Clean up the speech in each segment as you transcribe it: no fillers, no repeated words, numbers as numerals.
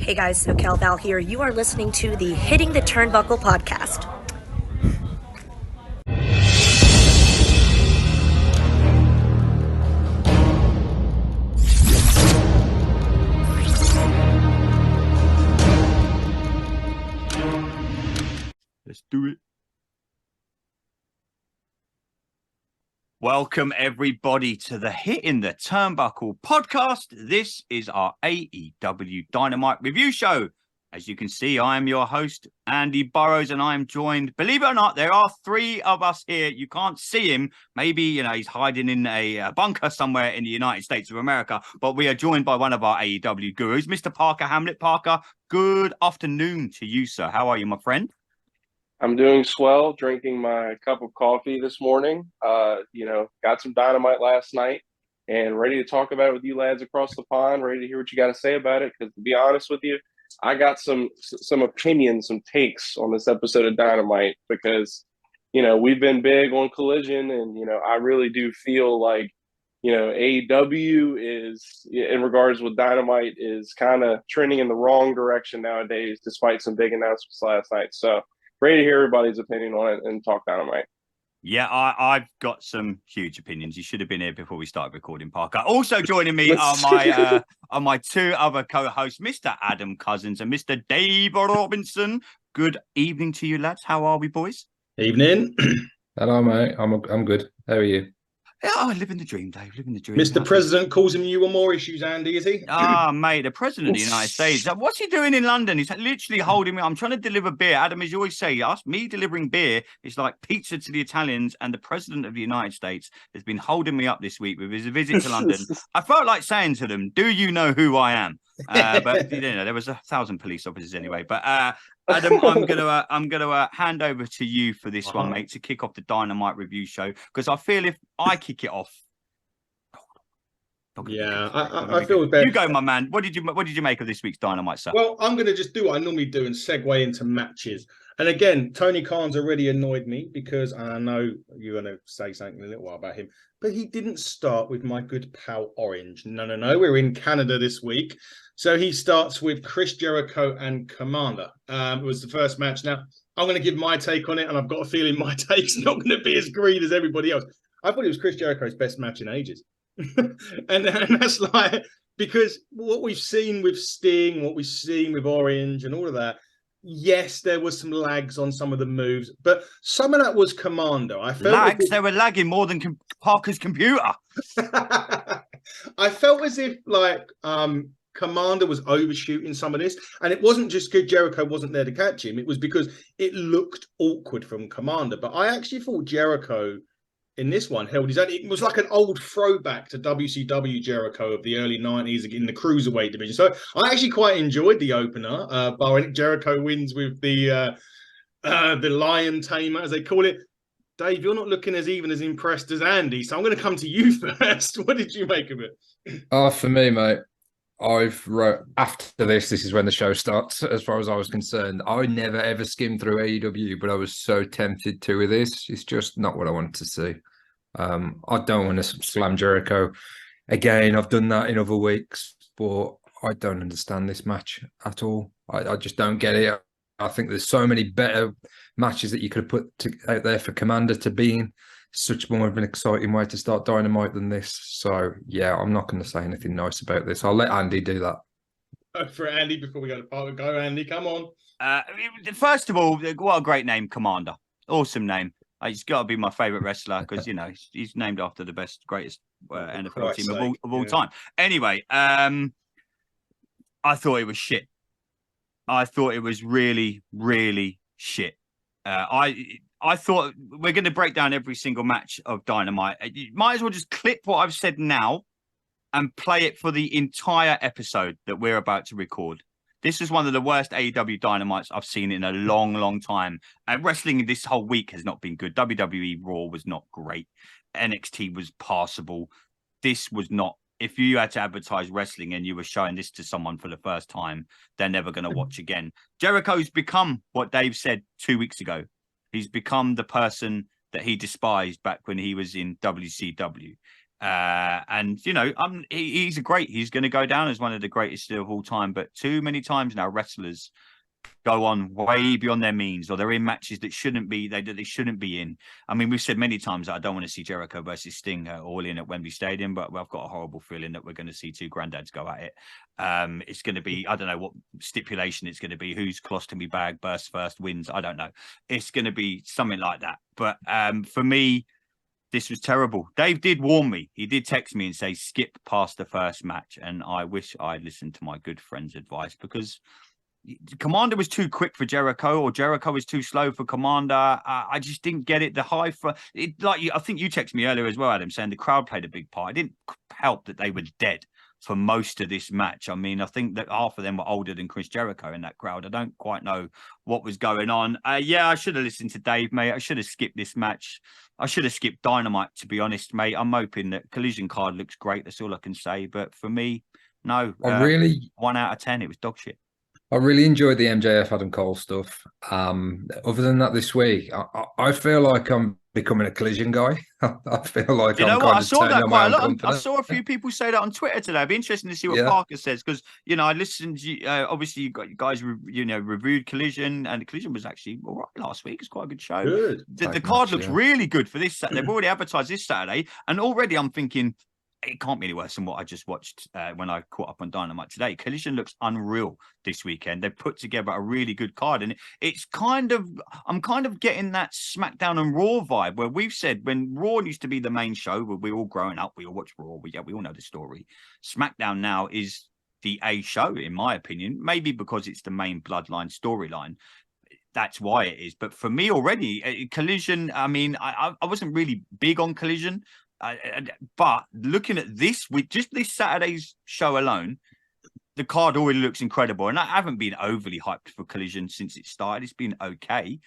Hey guys, SoCal Val here. You are listening to the Hitting the Turnbuckle podcast. Let's do it. Welcome, everybody, to the Hitting the Turnbuckle podcast. This is our AEW Dynamite review show. As you can see, I am your host, Andy Burrows, and I am joined, believe it or not, there are three of us here. You can't see him. Maybe, he's hiding in a bunker somewhere in the United States of America, but we are joined by one of our AEW gurus, Mr. Parker Hamlet. Parker, good afternoon to you, sir. How are you, my friend? I'm doing swell, drinking my cup of coffee this morning. Got some Dynamite last night and ready to talk about it with you lads across the pond, ready to hear what you got to say about it. Because to be honest with you, I got some opinions, some takes on this episode of Dynamite because, we've been big on Collision and, I really do feel like, AEW is, in regards with Dynamite, is kind of trending in the wrong direction nowadays, despite some big announcements last night. So, ready to hear everybody's opinion on it and talk Dynamite. Yeah, I've got some huge opinions. You should have been here before we started recording, Parker. Also joining me are my two other co-hosts, Mr. Adam Cousins and Mr. Dave Robinson. Good evening to you, lads. How are we, boys? Evening. Hello, mate. I'm good. How are you? Yeah, living the dream, Dave. Living the dream. Mr. President causing you more issues, Andy, is he? Mate, the President of the United States. What's he doing in London? He's literally holding me. I'm trying to deliver beer. Adam, as you always say, me delivering beer is like pizza to the Italians, and the President of the United States has been holding me up this week with his visit to London. I felt like saying to them, do you know who I am? But there was 1,000 police officers anyway. But Adam, I'm gonna hand over to you for this one, mate, to kick off the Dynamite review show, because I feel if I kick it off, I feel better. You go, my man. What did you make of this week's Dynamite, sir? Well, I'm going to just do what I normally do and segue into matches. And again, Tony Khan's already annoyed me because I know you're going to say something in a little while about him, but he didn't start with my good pal Orange. No. We're in Canada this week. So he starts with Chris Jericho and Komander. It was the first match. Now, I'm going to give my take on it, and I've got a feeling my take's not going to be as green as everybody else. I thought it was Chris Jericho's best match in ages. and that's like, because what we've seen with Sting, what we've seen with Orange and all of that, yes, there was some lags on some of the moves, but some of that was Komander. I felt lags. They were lagging more than Parker's computer. I felt as if Komander was overshooting some of this, and it wasn't just because Jericho wasn't there to catch him. It was because it looked awkward from Komander. But I actually thought Jericho in this one held his own. It was like an old throwback to WCW Jericho of the early 90s in the Cruiserweight division. So I actually quite enjoyed the opener. But Jericho wins with the Lion Tamer, as they call it. Dave, you're not looking as impressed as Andy, so I'm going to come to you first. What did you make of it? For me, mate, I've wrote after this is when the show starts, as far as I was concerned. I never ever skimmed through AEW, but I was so tempted to with this. It's just not what I wanted to see. I don't want to slam Jericho again. I've done that in other weeks, but I don't understand this match at all. I just don't get it. I think there's so many better matches that you could have put out there for Komander to be in. Such more of an exciting way to start Dynamite than this. So, yeah, I'm not going to say anything nice about this. I'll let Andy do that. For Andy, before we go to Parker, go, Andy, come on. First of all, what a great name, Komander. Awesome name. He's got to be my favourite wrestler because, he's named after the greatest NFL team of all time. Anyway, I thought it was shit. I thought it was really, really shit. I thought we're going to break down every single match of Dynamite. You might as well just clip what I've said now and play it for the entire episode that we're about to record. This is one of the worst AEW Dynamites I've seen in a long, long time. And wrestling this whole week has not been good. WWE Raw was not great. NXT was passable. This was not. If you had to advertise wrestling and you were showing this to someone for the first time, they're never going to watch again. Jericho's become what Dave said 2 weeks ago. He's become the person that he despised back when he was in WCW. And you know, he's going to go down as one of the greatest of all time. But too many times now, wrestlers go on way beyond their means, or they're in matches that shouldn't be they shouldn't be in. I mean, we've said many times that I don't want to see Jericho versus Sting all in at Wembley Stadium, but I've got a horrible feeling that we're going to see two granddads go at it. It's going to be, I don't know what stipulation it's going to be, whose colostomy bag bursts first wins. I don't know. It's going to be something like that. But for me, this was terrible. Dave did warn me. He did text me and say, skip past the first match. And I wish I'd listened to my good friend's advice, because Komander was too quick for Jericho, or Jericho was too slow for Komander. I just didn't get it. The high for it, I think you texted me earlier as well, Adam, saying the crowd played a big part. It didn't help that they were dead for most of this match. I mean, I think that half of them were older than Chris Jericho in that crowd. I don't quite know what was going on. Yeah, I should have listened to Dave, mate. I should have skipped this match. I should have skipped Dynamite, to be honest, mate. I'm hoping that Collision card looks great. That's all I can say. But for me, no. I really 1 out of 10. It was dog shit. I really enjoyed the MJF Adam Cole stuff. Other than that, this week, I feel like I'm becoming a Collision guy. I feel like you know I'm what? kind I of saw turning that on quite my a own lot. company. I saw a few people say that on Twitter today. It'd be interesting to see what Yeah. Parker says, because you know I listened. Obviously, you guys reviewed Collision, and Collision was actually all right last week. It's quite a good show. Good. The card looks really good for this. They've already advertised this Saturday, and already I'm thinking it can't be any worse than what I just watched when I caught up on Dynamite today. Collision looks unreal this weekend. They've put together a really good card, and it's I'm kind of getting that SmackDown and Raw vibe, where we've said when Raw used to be the main show, where we were all growing up, we all watch Raw, we all know the story. SmackDown now is the A show, in my opinion, maybe because it's the main Bloodline storyline. That's why it is. But for me already, Collision, I mean, I wasn't really big on Collision. But looking at this, with just this Saturday's show alone, the card already looks incredible. And I haven't been overly hyped for Collision since it started. It's been okay.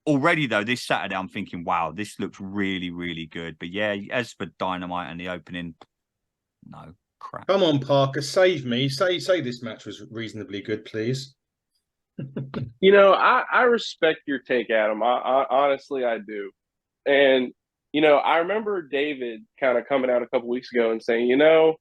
Already, though, this Saturday, I'm thinking, wow, this looks really, really good. But yeah, as for Dynamite and the opening, no, crap. Come on, Parker, save me. Say this match was reasonably good, please. You know, I respect your take, Adam. I honestly, I do. And you know, I remember David kind of coming out a couple weeks ago and saying, you know,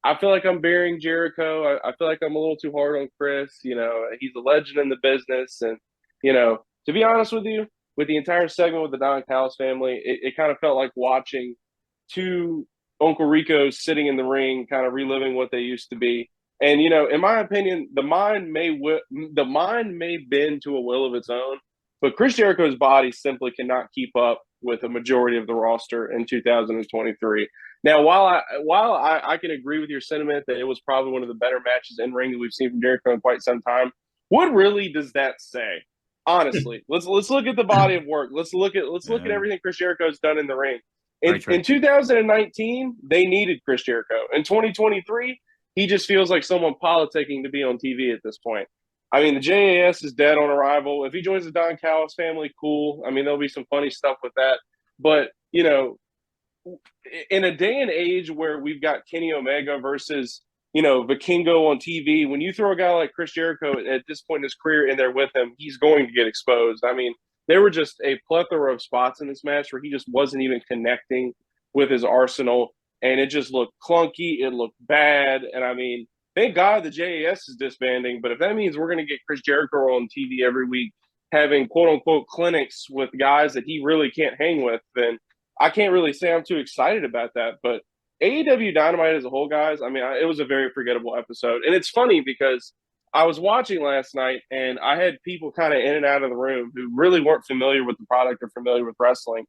I feel like I'm burying Jericho. I feel like I'm a little too hard on Chris. You know, he's a legend in the business. And, you know, to be honest with you, with the entire segment with the Don Callis family, it kind of felt like watching two Uncle Ricos sitting in the ring, kind of reliving what they used to be. And, you know, in my opinion, the mind may bend to a will of its own, but Chris Jericho's body simply cannot keep up with a majority of the roster in 2023. Now, while I can agree with your sentiment that it was probably one of the better matches in ring that we've seen from Jericho in quite some time, what really does that say? Honestly, let's look at the body of work. Let's look at everything Chris Jericho's done in the ring. In 2019, they needed Chris Jericho. In 2023, he just feels like someone politicking to be on TV at this point. I mean, the JAS is dead on arrival. If he joins the Don Callis family, cool. I mean, there'll be some funny stuff with that. But, you know, in a day and age where we've got Kenny Omega versus, you know, Vikingo on TV, when you throw a guy like Chris Jericho at this point in his career in there with him, he's going to get exposed. I mean, there were just a plethora of spots in this match where he just wasn't even connecting with his arsenal, and it just looked clunky. It looked bad. And, I mean, thank God the JAS is disbanding, but if that means we're going to get Chris Jericho on TV every week having quote-unquote clinics with guys that he really can't hang with, then I can't really say I'm too excited about that. But AEW Dynamite as a whole, guys, I mean, it was a very forgettable episode. And it's funny because I was watching last night and I had people kind of in and out of the room who really weren't familiar with the product or familiar with wrestling.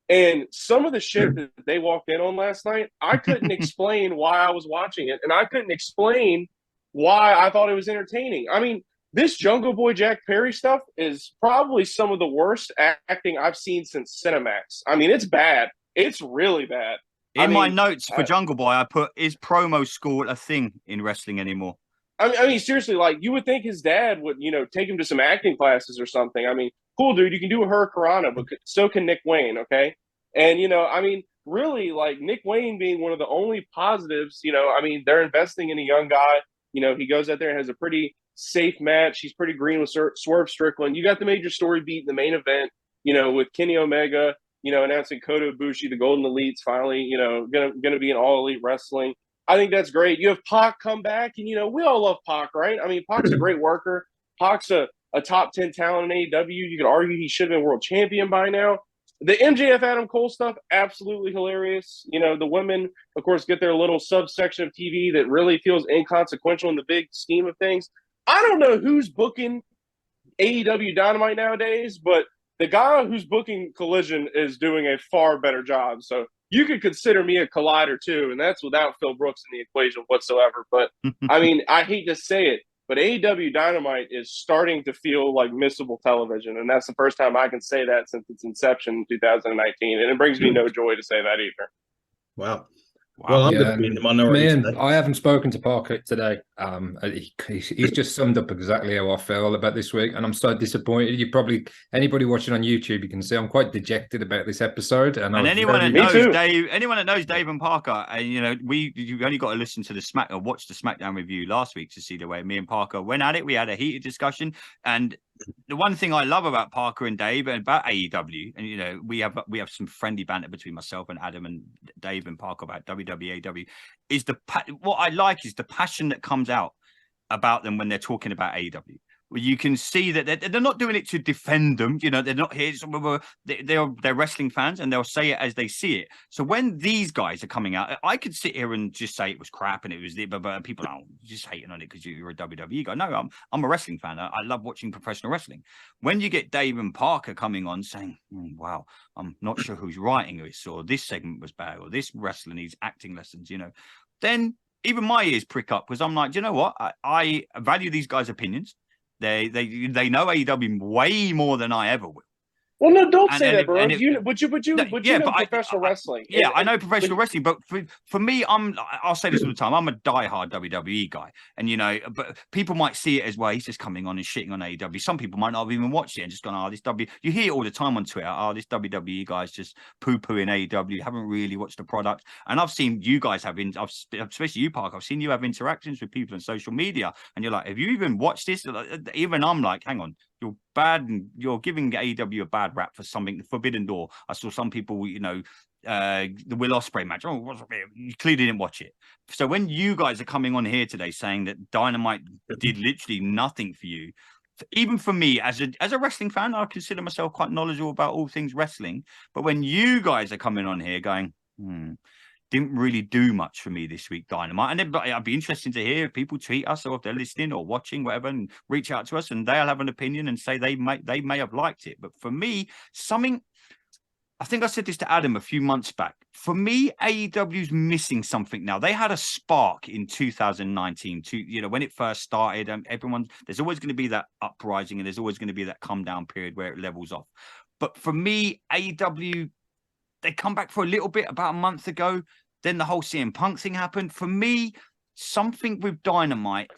And some of the shit that they walked in on last night, I couldn't explain why I was watching it. And I couldn't explain why I thought it was entertaining. I mean, this Jungle Boy Jack Perry stuff is probably some of the worst acting I've seen since Cinemax. I mean, it's bad. It's really bad. In my notes for Jungle Boy, I put, is promo school a thing in wrestling anymore? I mean, seriously, like, you would think his dad would, you know, take him to some acting classes or something. I mean, cool, dude, you can do a Hurricanrana, but so can Nick Wayne, okay? And, you know, I mean, really, like, Nick Wayne being one of the only positives, you know, I mean, they're investing in a young guy. You know, he goes out there and has a pretty safe match. He's pretty green with Swerve Strickland. You got the major story beat in the main event, you know, with Kenny Omega announcing Kota Ibushi, the Golden Elite's finally, gonna be in All Elite Wrestling. I think that's great. You have Pac come back, and we all love Pac, right? I mean, Pac's a great worker. Pac's a top 10 talent in AEW. You could argue he should have been world champion by now. The MJF Adam Cole stuff, absolutely hilarious. The women, of course, get their little subsection of TV that really feels inconsequential in the big scheme of things. I don't know who's booking AEW Dynamite nowadays, but the guy who's booking Collision is doing a far better job. So you could consider me a collider too, and that's without Phil Brooks in the equation whatsoever. But I mean, I hate to say it, but AEW Dynamite is starting to feel like missable television, and that's the first time I can say that since its inception in 2019, and it brings me no joy to say that either. Wow. Well, I'm going to be in the minority today. I haven't spoken to Parker today. He's just summed up exactly how I feel about this week, and I'm so disappointed. Anybody watching on YouTube, you can see I'm quite dejected about this episode. And anyone that knows Dave and Parker, and you only got to listen to watch the SmackDown review last week to see the way me and Parker went at it. We had a heated discussion, and the one thing I love about Parker and Dave and about AEW, and we have some friendly banter between myself and Adam and Dave and Parker about WWE, AEW, is what I like is the passion that comes out about them when they're talking about AEW. Well, you can see that they're not doing it to defend them. They're not here. They're wrestling fans, and they'll say it as they see it. So when these guys are coming out, I could sit here and just say it was crap and it was but people are just hating on it because you're a WWE guy. No, I'm a wrestling fan. I love watching professional wrestling. When you get Dave and Parker coming on saying, "Wow, I'm not sure who's writing this," or "This segment was bad," or "This wrestler needs acting lessons," then even my ears prick up because I'm like, do you know what? I value these guys' opinions. They know AEW way more than I ever will. Well, no, don't say that, bro. You know professional wrestling. Yeah, I know professional wrestling, but for me, I'll say this all the time. I'm a diehard WWE guy, and but people might see it as well. He's just coming on and shitting on AEW. Some people might not have even watched it and just gone, this W. You hear it all the time on Twitter. This WWE guy's just poo-pooing AEW. Haven't really watched the product. And I've seen you guys especially you, Park. I've seen you have interactions with people on social media, and you're like, have you even watched this? Even I'm like, hang on. You're bad, and you're giving AEW a bad rap for something. The Forbidden Door. I saw some people, the Will Ospreay match. You clearly didn't watch it. So when you guys are coming on here today saying that Dynamite did literally nothing for you, even for me as a wrestling fan, I consider myself quite knowledgeable about all things wrestling. But when you guys are coming on here going, didn't really do much for me this week, Dynamite. And I'd be interested to hear if people tweet us or if they're listening or watching, whatever, and reach out to us and they'll have an opinion and say they may have liked it. But for me, I think I said this to Adam a few months back. For me, AEW's missing something now. They had a spark in 2019 when it first started, and there's always going to be that uprising and there's always going to be that come down period where it levels off. But for me, AEW, they come back for a little bit about a month ago. Then the whole CM Punk thing happened. For me, something with Dynamite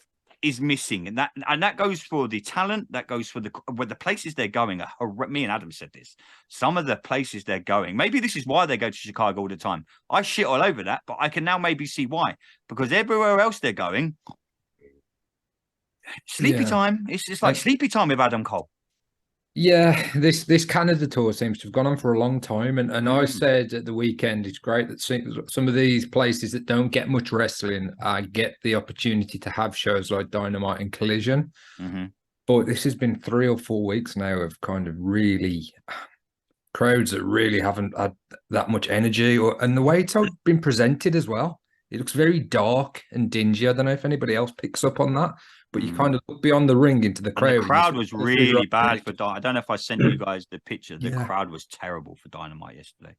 is missing, and that goes for the talent. That goes for the places they're going. Me and Adam said this. Some of the places they're going. Maybe this is why they go to Chicago all the time. I shit all over that, but I can now maybe see why. Because everywhere else they're going, sleepy time. It's just like sleepy time with Adam Cole. Yeah, this Canada tour seems to have gone on for a long time, and I said at the weekend it's great that some of these places that don't get much wrestling get the opportunity to have shows like Dynamite and Collision. Mm-hmm. But this has been 3 or 4 weeks now of kind of really crowds that really haven't had that much energy, and the way it's been presented as well. It looks very dark and dingy. I don't know if anybody else picks up on that. But you kind of look beyond the ring into the crowd. And the crowd was really bad for Dynamite. I don't know if I sent you guys the picture. The crowd was terrible for Dynamite yesterday.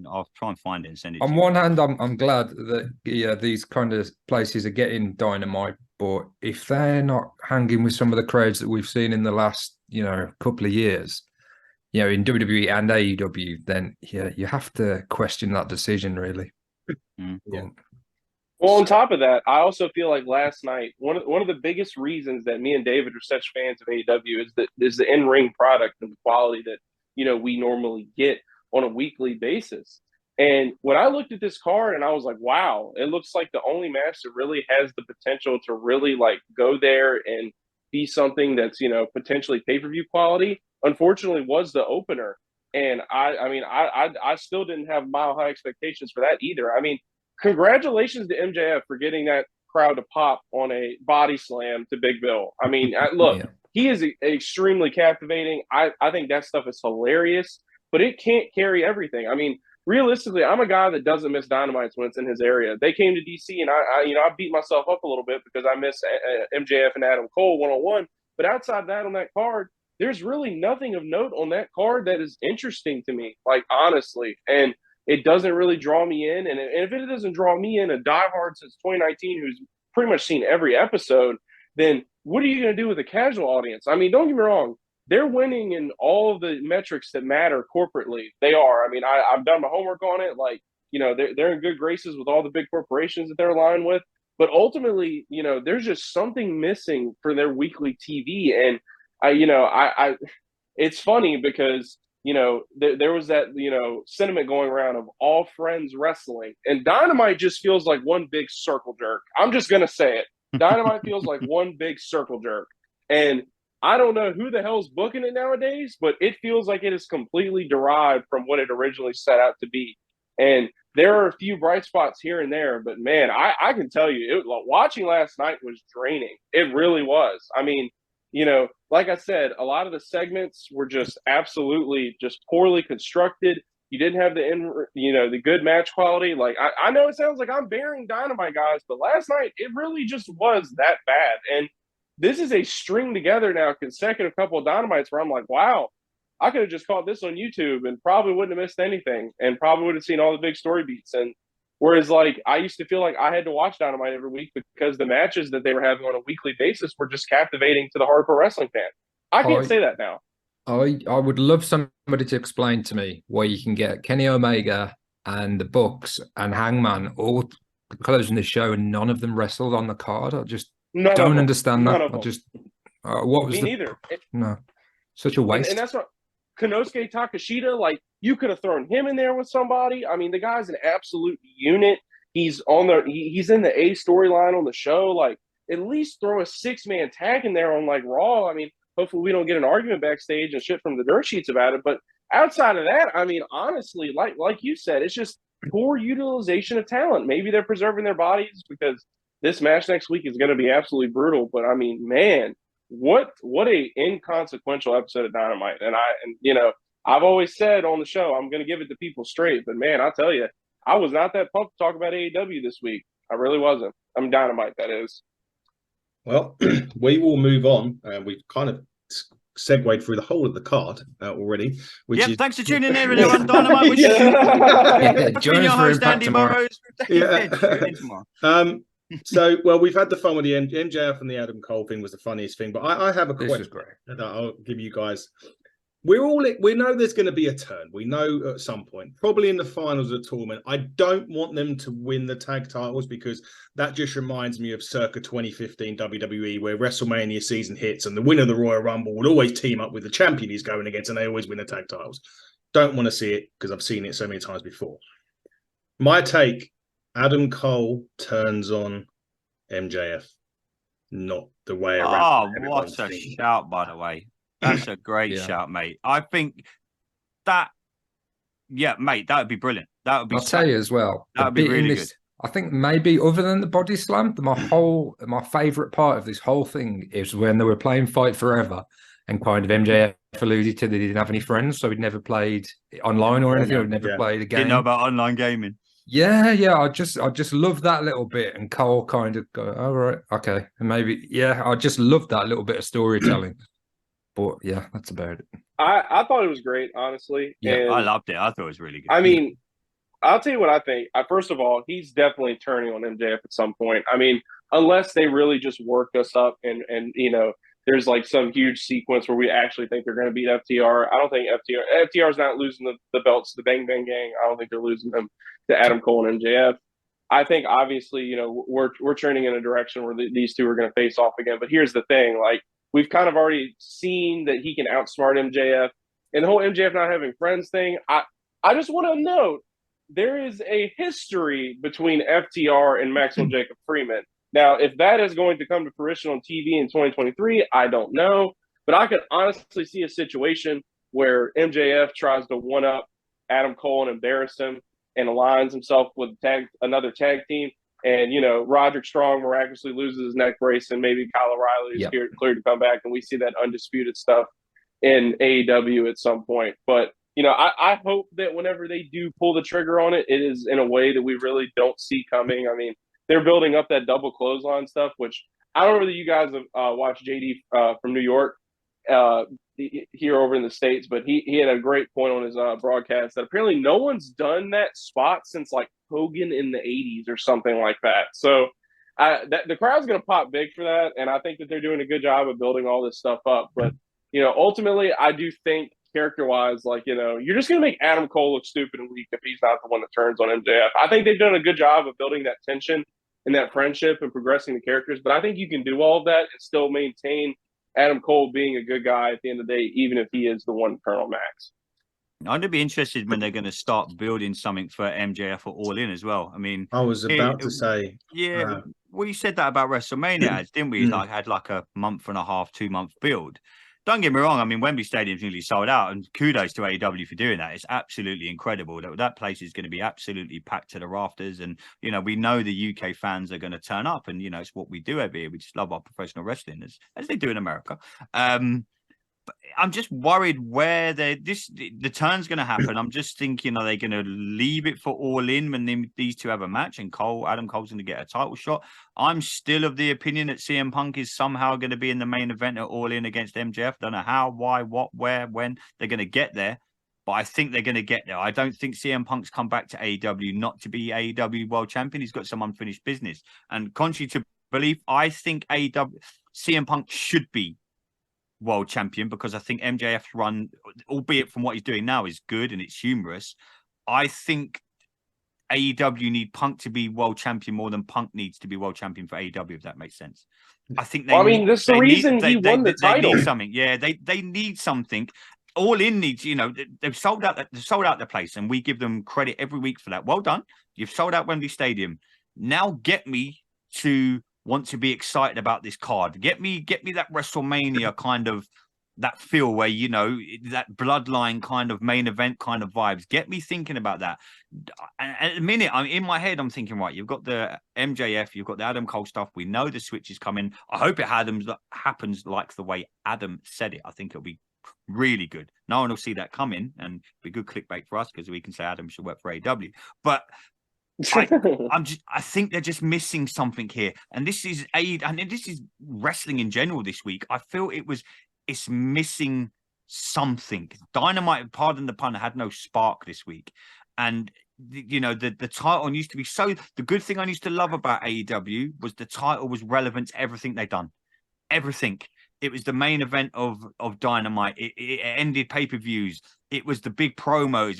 I'll try and find it and send it to you. On one hand, I'm glad that these kind of places are getting Dynamite. But if they're not hanging with some of the crowds that we've seen in the last, couple of years, in WWE and AEW, then you have to question that decision, really. Yeah. Well, on top of that, I also feel like last night, one of the biggest reasons that me and David are such fans of AEW is the in-ring product and the quality that, we normally get on a weekly basis. And when I looked at this card and I was like, wow, it looks like the only match that really has the potential to really go there and be something that's, potentially pay-per-view quality, unfortunately was the opener. And I still didn't have mile high expectations for that either. I mean, congratulations to MJF for getting that crowd to pop on a body slam to Big Bill. I mean, look, he is extremely captivating. I think that stuff is hilarious, but it can't carry everything. I mean, realistically, I'm a guy that doesn't miss Dynamites when it's in his area. They came to DC, and I beat myself up a little bit because I miss MJF and Adam Cole one-on-one. But outside that, on that card, there's really nothing of note on that card that is interesting to me, like, honestly. And it doesn't really draw me in. And if it doesn't draw me in, a diehard since 2019 who's pretty much seen every episode, then what are you going to do with a casual audience? I mean, don't get me wrong. They're winning in all of the metrics that matter corporately. They are. I mean, I've done my homework on it. Like, they're in good graces with all the big corporations that they're aligned with. But ultimately, there's just something missing for their weekly TV. And it's funny because, there was that, sentiment going around of all friends wrestling, and Dynamite just feels like one big circle jerk. I'm just going to say it. Dynamite feels like one big circle jerk. And I don't know who the hell's booking it nowadays, but it feels like it is completely derived from what it originally set out to be. And there are a few bright spots here and there, but man, I can tell you, watching last night was draining. It really was. I mean, like I said, a lot of the segments were just absolutely just poorly constructed. You didn't have the good match quality. Like, I know it sounds like I'm bearing Dynamite, guys, but last night it really just was that bad. And this is a string together now, consecutive couple of Dynamites where I'm like, wow, I could have just caught this on YouTube and probably wouldn't have missed anything and probably would have seen all the big story beats. And whereas, like, I used to feel like I had to watch Dynamite every week because the matches that they were having on a weekly basis were just captivating to the hardcore wrestling fan. I can't say that now. I would love somebody to explain to me where you can get Kenny Omega and the Bucks and Hangman all closing the show and none of them wrestled on the card. I just don't understand that. I just what was me neither. No, such a waste. And that's what Konosuke Takeshita, like, you could have thrown him in there with somebody. I mean, the guy's an absolute unit. He's he's in the A storyline on the show. Like, at least throw a 6-man tag in there on, like, Raw. I mean, hopefully we don't get an argument backstage and shit from the dirt sheets about it. But outside of that, I mean, honestly, like you said, it's just poor utilization of talent. Maybe they're preserving their bodies because this match next week is going to be absolutely brutal. But I mean, man, what a inconsequential episode of Dynamite. And I've always said on the show, I'm going to give it to people straight. But man, I'll tell you, I was not that pumped to talk about AEW this week. I really wasn't. I'm Dynamite, that is. Well, we will move on. We've kind of segued through the whole of the card already. Thanks for tuning in, everyone. Dynamite. Join your host, Andy Morrows. So, well, we've had the fun with the MJF and the Adam Cole thing was the funniest thing. But I have a question that I'll give you guys. We know there's going to be a turn. We know at some point, probably in the finals of the tournament. I don't want them to win the tag titles because that just reminds me of circa 2015 WWE, where WrestleMania season hits and the winner of the Royal Rumble would always team up with the champion he's going against, and they always win the tag titles. Don't want to see it because I've seen it so many times before. My take: Adam Cole turns on MJF, not the way around. Oh, what a shout, by the way. That's a great shout, mate. I think that, mate, that would be brilliant. That would be. I'll tell you as well. That would be really good. I think maybe other than the body slam, my favorite part of this whole thing is when they were playing Fight Forever, and kind of MJF alluded to that he didn't have any friends, so he'd never played online or anything. He'd never played a game. Didn't know about online gaming. Yeah. I just love that little bit, and Cole kind of go, "Oh, right, okay," and maybe I just love that little bit of storytelling. But yeah, that's about it. I thought it was great, honestly. Yeah, and I loved it. I thought it was really good. I mean, I'll tell you what I think. First of all, he's definitely turning on MJF at some point. I mean, unless they really just work us up and there's like some huge sequence where we actually think they're going to beat FTR. I don't think FTR is not losing the belts to the Bang Bang Gang. I don't think they're losing them to Adam Cole and MJF. I think obviously, we're turning in a direction where these two are going to face off again. But here's the thing, like, we've kind of already seen that he can outsmart MJF. And the whole MJF not having friends thing, I just want to note, there is a history between FTR and Maxwell Jacob Freeman. Now, if that is going to come to fruition on TV in 2023, I don't know. But I could honestly see a situation where MJF tries to one-up Adam Cole and embarrass him and aligns himself with another tag team. And, Roderick Strong miraculously loses his neck brace, and maybe Kyle O'Reilly is cleared to come back, and we see that undisputed stuff in AEW at some point. But, I hope that whenever they do pull the trigger on it, it is in a way that we really don't see coming. I mean, they're building up that double clothesline stuff, which I don't know whether you guys have watched JD from New York here over in the States, but he had a great point on his broadcast that apparently no one's done that spot since like Hogan in the 80s or something like that. So the crowd's going to pop big for that, and I think that they're doing a good job of building all this stuff up. But, ultimately, I do think character-wise, like, you're just going to make Adam Cole look stupid and weak if he's not the one that turns on MJF. I think they've done a good job of building that tension and that friendship and progressing the characters, but I think you can do all of that and still maintain Adam Cole being a good guy at the end of the day, even if he is the one to turn on Max. I'm going to be interested when they're going to start building something for MJF or All In as well. I mean, I was about to say, we said that about WrestleMania, didn't we? Had like a month and a half, 2 month build. Don't get me wrong. I mean, Wembley Stadium's nearly sold out, and kudos to AEW for doing that. It's absolutely incredible. That place is going to be absolutely packed to the rafters, and we know the UK fans are going to turn up, and it's what we do over here. We just love our professional wrestling as they do in America. But I'm just worried where the turn's going to happen. I'm just thinking, are they going to leave it for All In when these two have a match and Adam Cole's going to get a title shot? I'm still of the opinion that CM Punk is somehow going to be in the main event at All In against MJF. Don't know how, why, what, where, when they're going to get there, but I think they're going to get there. I don't think CM Punk's come back to AEW not to be AEW world champion. He's got some unfinished business. And contrary to belief, I think CM Punk should be world champion because I think MJF's run, albeit from what he's doing now, is good and it's humorous. I think AEW need Punk to be world champion more than Punk needs to be world champion for AEW, if that makes sense. I think that's the reason he won the title. They need something. Yeah, they need something. All In needs, they've sold out the place, and we give them credit every week for that. Well done. You've sold out Wembley Stadium. Now get me to want to be excited about this card. Get me that WrestleMania kind of that feel where that bloodline kind of main event kind of vibes. Get me thinking about that. And at the minute, I'm in my head, I'm thinking, right, you've got the MJF, you've got the Adam Cole stuff. We know the switch is coming. I hope it happens like the way Adam said it. I think it'll be really good. No one will see that coming, and be good clickbait for us because we can say Adam should work for AEW. But I think they're just missing something here, and this is wrestling in general this week. I feel it's missing something. Dynamite, pardon the pun, had no spark this week, and the title used to be so. The good thing I used to love about AEW was the title was relevant to everything they've done, everything. It was the main event of Dynamite. It ended pay-per-views. It was the big promos.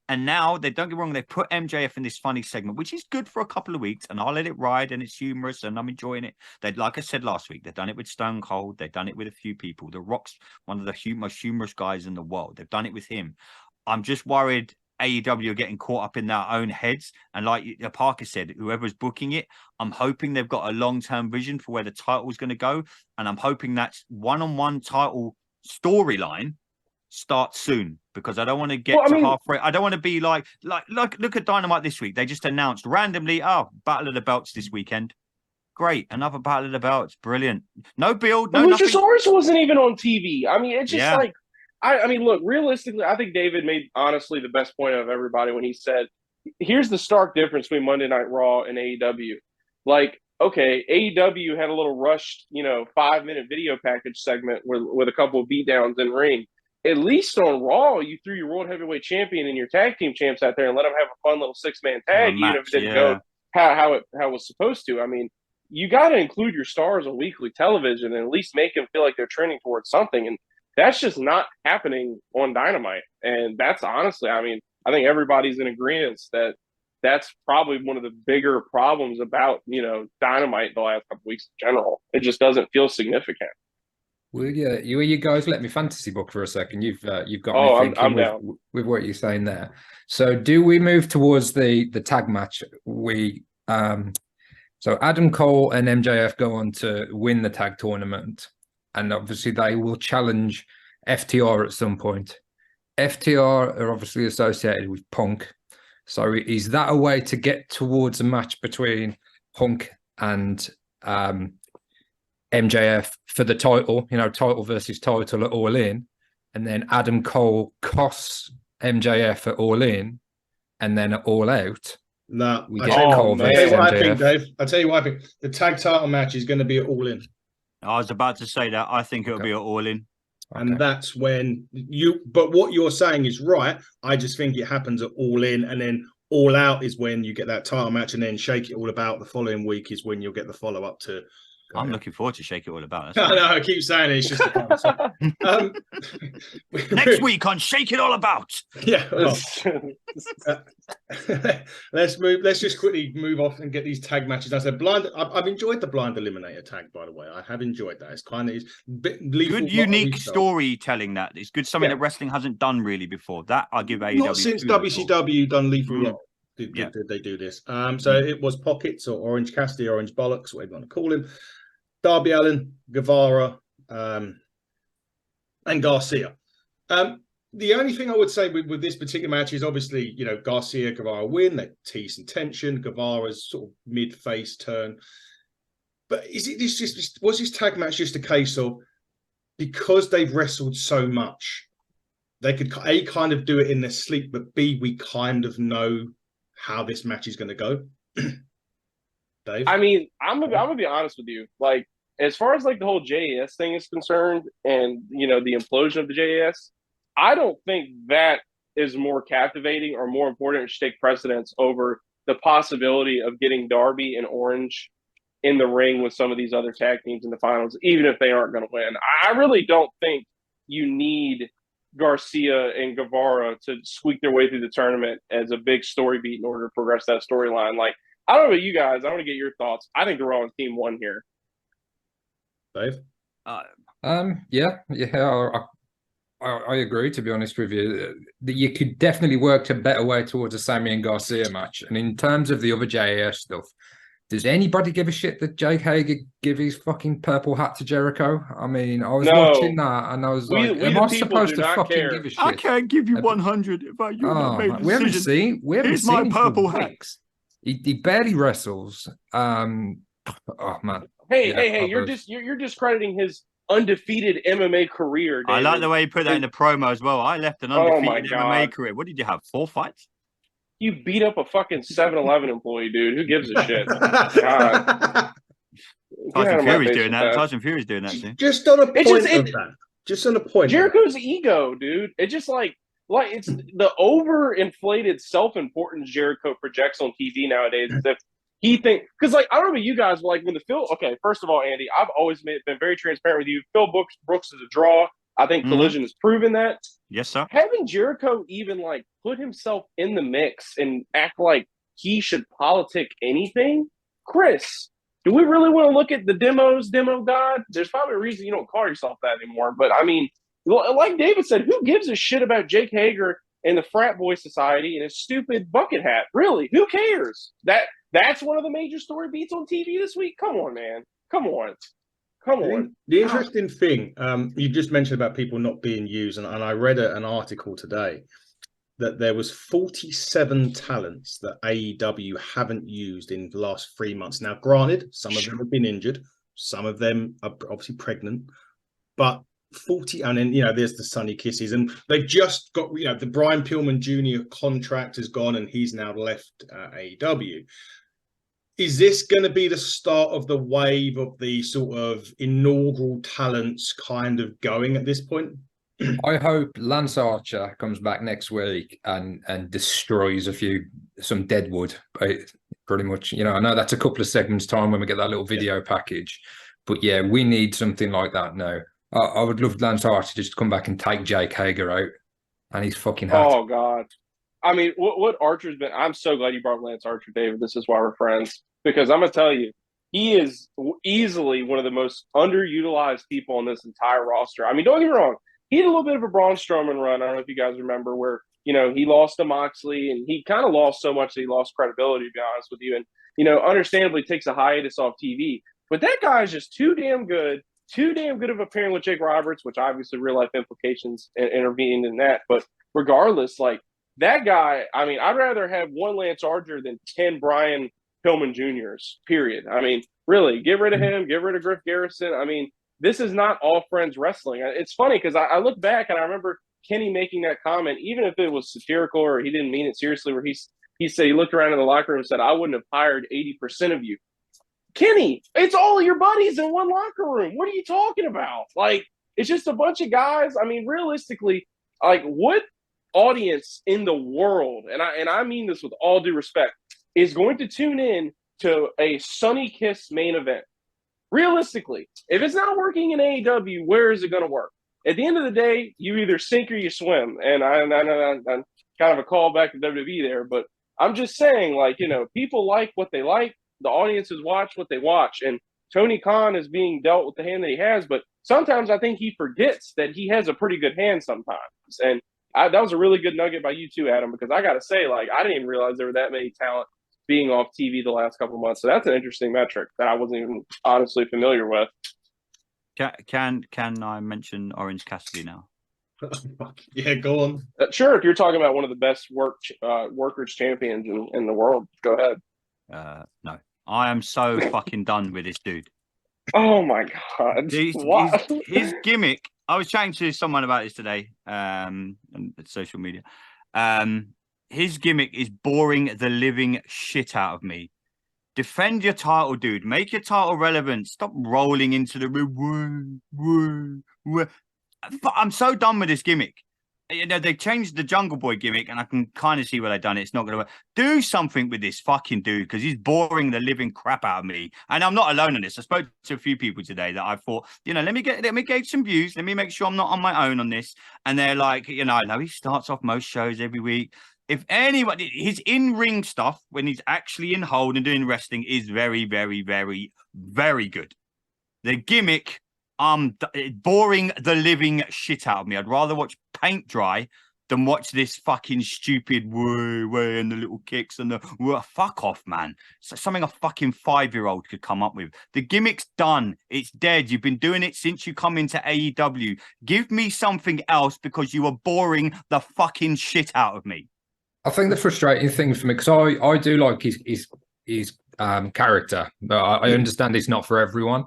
And now they don't get me wrong. They put MJF in this funny segment, which is good for a couple of weeks, and I'll let it ride. And it's humorous, and I'm enjoying it. Like I said last week, they've done it with Stone Cold. They've done it with a few people. The Rock's one of the most humorous guys in the world. They've done it with him. I'm just worried AEW are getting caught up in their own heads. And like Parker said, whoever's booking it, I'm hoping they've got a long-term vision for where the title is going to go. And I'm hoping that one-on-one title storyline starts soon, because I don't want to get halfway. I don't want to be like, look at Dynamite this week. They just announced randomly, Battle of the Belts this weekend. Great. Another Battle of the Belts. Brilliant. No build. No nothing. Luchasaurus wasn't even on TV. I mean, it's just like, I mean, look, realistically, I think David made, honestly, the best point of everybody when he said, here's the stark difference between Monday Night Raw and AEW. Like, okay, AEW had a little rushed, 5-minute video package segment with a couple of beatdowns in ring. At least on Raw, you threw your World Heavyweight Champion and your tag team champs out there and let them have a fun little 6-man tag, even if it didn't go how it was supposed to. I mean, you got to include your stars on weekly television and at least make them feel like they're trending towards something. And that's just not happening on Dynamite. And that's honestly, I mean, I think everybody's in agreement that that's probably one of the bigger problems about, Dynamite the last couple of weeks in general. It just doesn't feel significant. Well, yeah, you guys let me fantasy book for a second. You've got me thinking with what you're saying there. So do we move towards the tag match? So Adam Cole and MJF go on to win the tag tournament. And obviously they will challenge FTR at some point. FTR are obviously associated with Punk. So is that a way to get towards a match between Punk and MJF for the title, title versus title at All In, and then Adam Cole costs MJF at All In, and then at All Out, we get Cole versus MJF. I think, Dave. I'll tell you what I think. The tag title match is going to be at All In. I was about to say that. I think it'll be at All In. And that's when but what you're saying is right. I just think it happens at All In, and then All Out is when you get that title match, and then Shake It All About the following week is when you'll get the follow up to. I'm looking forward to Shake It All About. No, I keep saying it. It's just next week on Shake It All About. Yeah. Well, let's just quickly move off and get these tag matches. I said I've enjoyed the blind eliminator tag, by the way. I have enjoyed that. It's kind of good, unique storytelling. That it's good. Something that wrestling hasn't done really before. That I give AEW. Not since WCW done Lethal Rock. Did they do this? So it was Pockets or Orange Cassidy, Orange Bollocks, whatever you want to call him. Darby Allin, Guevara, and Garcia. The only thing I would say with this particular match is obviously, Garcia, Guevara win. They tease some tension. Guevara's sort of mid-face turn. But was this tag match just a case of because they've wrestled so much, they could A, kind of do it in their sleep, but B, we kind of know how this match is going to go? Dave? I mean, I'm gonna be honest with you. Like, as far as like the whole JAS thing is concerned, and the implosion of the JAS, I don't think that is more captivating or more important or should take precedence over the possibility of getting Darby and Orange in the ring with some of these other tag teams in the finals, even if they aren't going to win. I really don't think you need Garcia and Guevara to squeak their way through the tournament as a big story beat in order to progress that storyline. Like, I don't know about you guys. I want to get your thoughts. I think they're on team one here. Dave? I agree, to be honest with you. That you could definitely work to a better way towards a Sammy and Garcia match. And in terms of the other JAS stuff, does anybody give a shit that Jake Hager give his fucking purple hat to Jericho? I mean, I was watching that and I was like, am I supposed to fucking give a shit? I can't give you 100 if you made a decision. We haven't Here's seen my purple hat. He barely wrestles. Oh man. Hey! You're discrediting his undefeated MMA career. David. I like the way you put that in the promo as well. I left an undefeated MMA career. What did you have? 4 fights? You beat up a fucking 7-Eleven employee, dude. Who gives a shit? God. Tyson Fury's doing that. Tyson Fury's doing that too. Just on a point Just on a point. Jericho's ego, dude. It's just like it's the overinflated self-importance Jericho projects on TV nowadays. As if he thinks, because I don't know about you guys, but when the Phil. Okay, first of all, Andy, I've always been very transparent with you. Phil Brooks is a draw. I think Collision has proven that. Yes, sir. Having Jericho even put himself in the mix and act like he should politic anything, Chris. Do we really want to look at the demo god? There's probably a reason you don't call yourself that anymore. But I mean, like David said, who gives a shit about Jake Hager and the frat boy society and his stupid bucket hat? Really, who cares? That's one of the major story beats on TV this week. Come on, man. Come on. The interesting thing you just mentioned about people not being used, and I read an article today that there was 47 talents that AEW haven't used in the last 3 months. Now, granted, some of them have been injured, some of them are obviously pregnant, but 40, and then there's the Sunny Kisses, and they've just got the Brian Pillman Jr. contract is gone, and he's now left AEW. Is this going to be the start of the wave of the sort of inaugural talents kind of going at this point? I hope Lance Archer comes back next week and destroys some deadwood. Pretty much, I know that's a couple of segments time when we get that little video package, but yeah, we need something like that now. I would love Lance Archer just to come back and take Jake Hager out and he's fucking hat. Oh God. I mean, what Archer's been, I'm so glad you brought Lance Archer, David. This is why we're friends. Because I'm going to tell you, he is easily one of the most underutilized people on this entire roster. I mean, don't get me wrong. He had a little bit of a Braun Strowman run. I don't know if you guys remember where, he lost to Moxley and he kind of lost so much that he lost credibility, to be honest with you. And, understandably takes a hiatus off TV. But that guy is just too damn good too damn good of a pairing with Jake Roberts, which obviously real life implications intervened in that. But regardless, like that guy, I mean, I'd rather have one Lance Archer than 10 Brian Pillman Juniors, period. I mean, really, get rid of him, get rid of Griff Garrison. I mean, this is not all friends wrestling. It's funny because I look back and I remember Kenny making that comment, even if it was satirical or he didn't mean it seriously, where he said, he looked around in the locker room and said, I wouldn't have hired 80% of you. Kenny, it's all of your buddies in one locker room. What are you talking about? Like, it's just a bunch of guys. I mean, realistically, like, what audience in the world, and I mean this with all due respect, is going to tune in to a Sunny Kiss main event? Realistically, if it's not working in AEW, where is it going to work? At the end of the day, you either sink or you swim. And I'm kind of a callback to WWE there, but I'm just saying, like, you know, people like what they like. The audiences watch what they watch. And Tony Khan is being dealt with the hand that he has, but sometimes I think he forgets that he has a pretty good hand sometimes. And that was a really good nugget by you too, Adam, because I got to say, like, I didn't even realize there were that many talent being off TV the last couple of months. So that's an interesting metric that I wasn't even honestly familiar with. Can I mention Orange Cassidy now? Yeah, go on. Sure, if you're talking about one of the best workers champions in the world, go ahead. No, I am so fucking done with this dude. Oh my god! His gimmick. I was chatting to someone about this today, on social media. His gimmick is boring the living shit out of me. Defend your title, dude. Make your title relevant. Stop rolling into the woo. I'm so done with this gimmick. You know, they changed the Jungle Boy gimmick, and I can kind of see where they've done it. It's not going to work. Do something with this fucking dude, because he's boring the living crap out of me. And I'm not alone on this. I spoke to a few people today that I thought, you know, let me gauge some views. Let me make sure I'm not on my own on this. And they're like, you know, I know he starts off most shows every week. If anybody, his in-ring stuff when he's actually in hold and doing wrestling is very, very, very, very good. The gimmick. Boring the living shit out of me. I'd rather watch paint dry than watch this fucking stupid way and the little kicks and the fuck off, man. It's something a fucking 5-year-old could come up with. The gimmick's done. It's dead. You've been doing it since you come into AEW. Give me something else, because you are boring the fucking shit out of me. I think the frustrating thing for me, because I do like his character, but I understand it's not for everyone.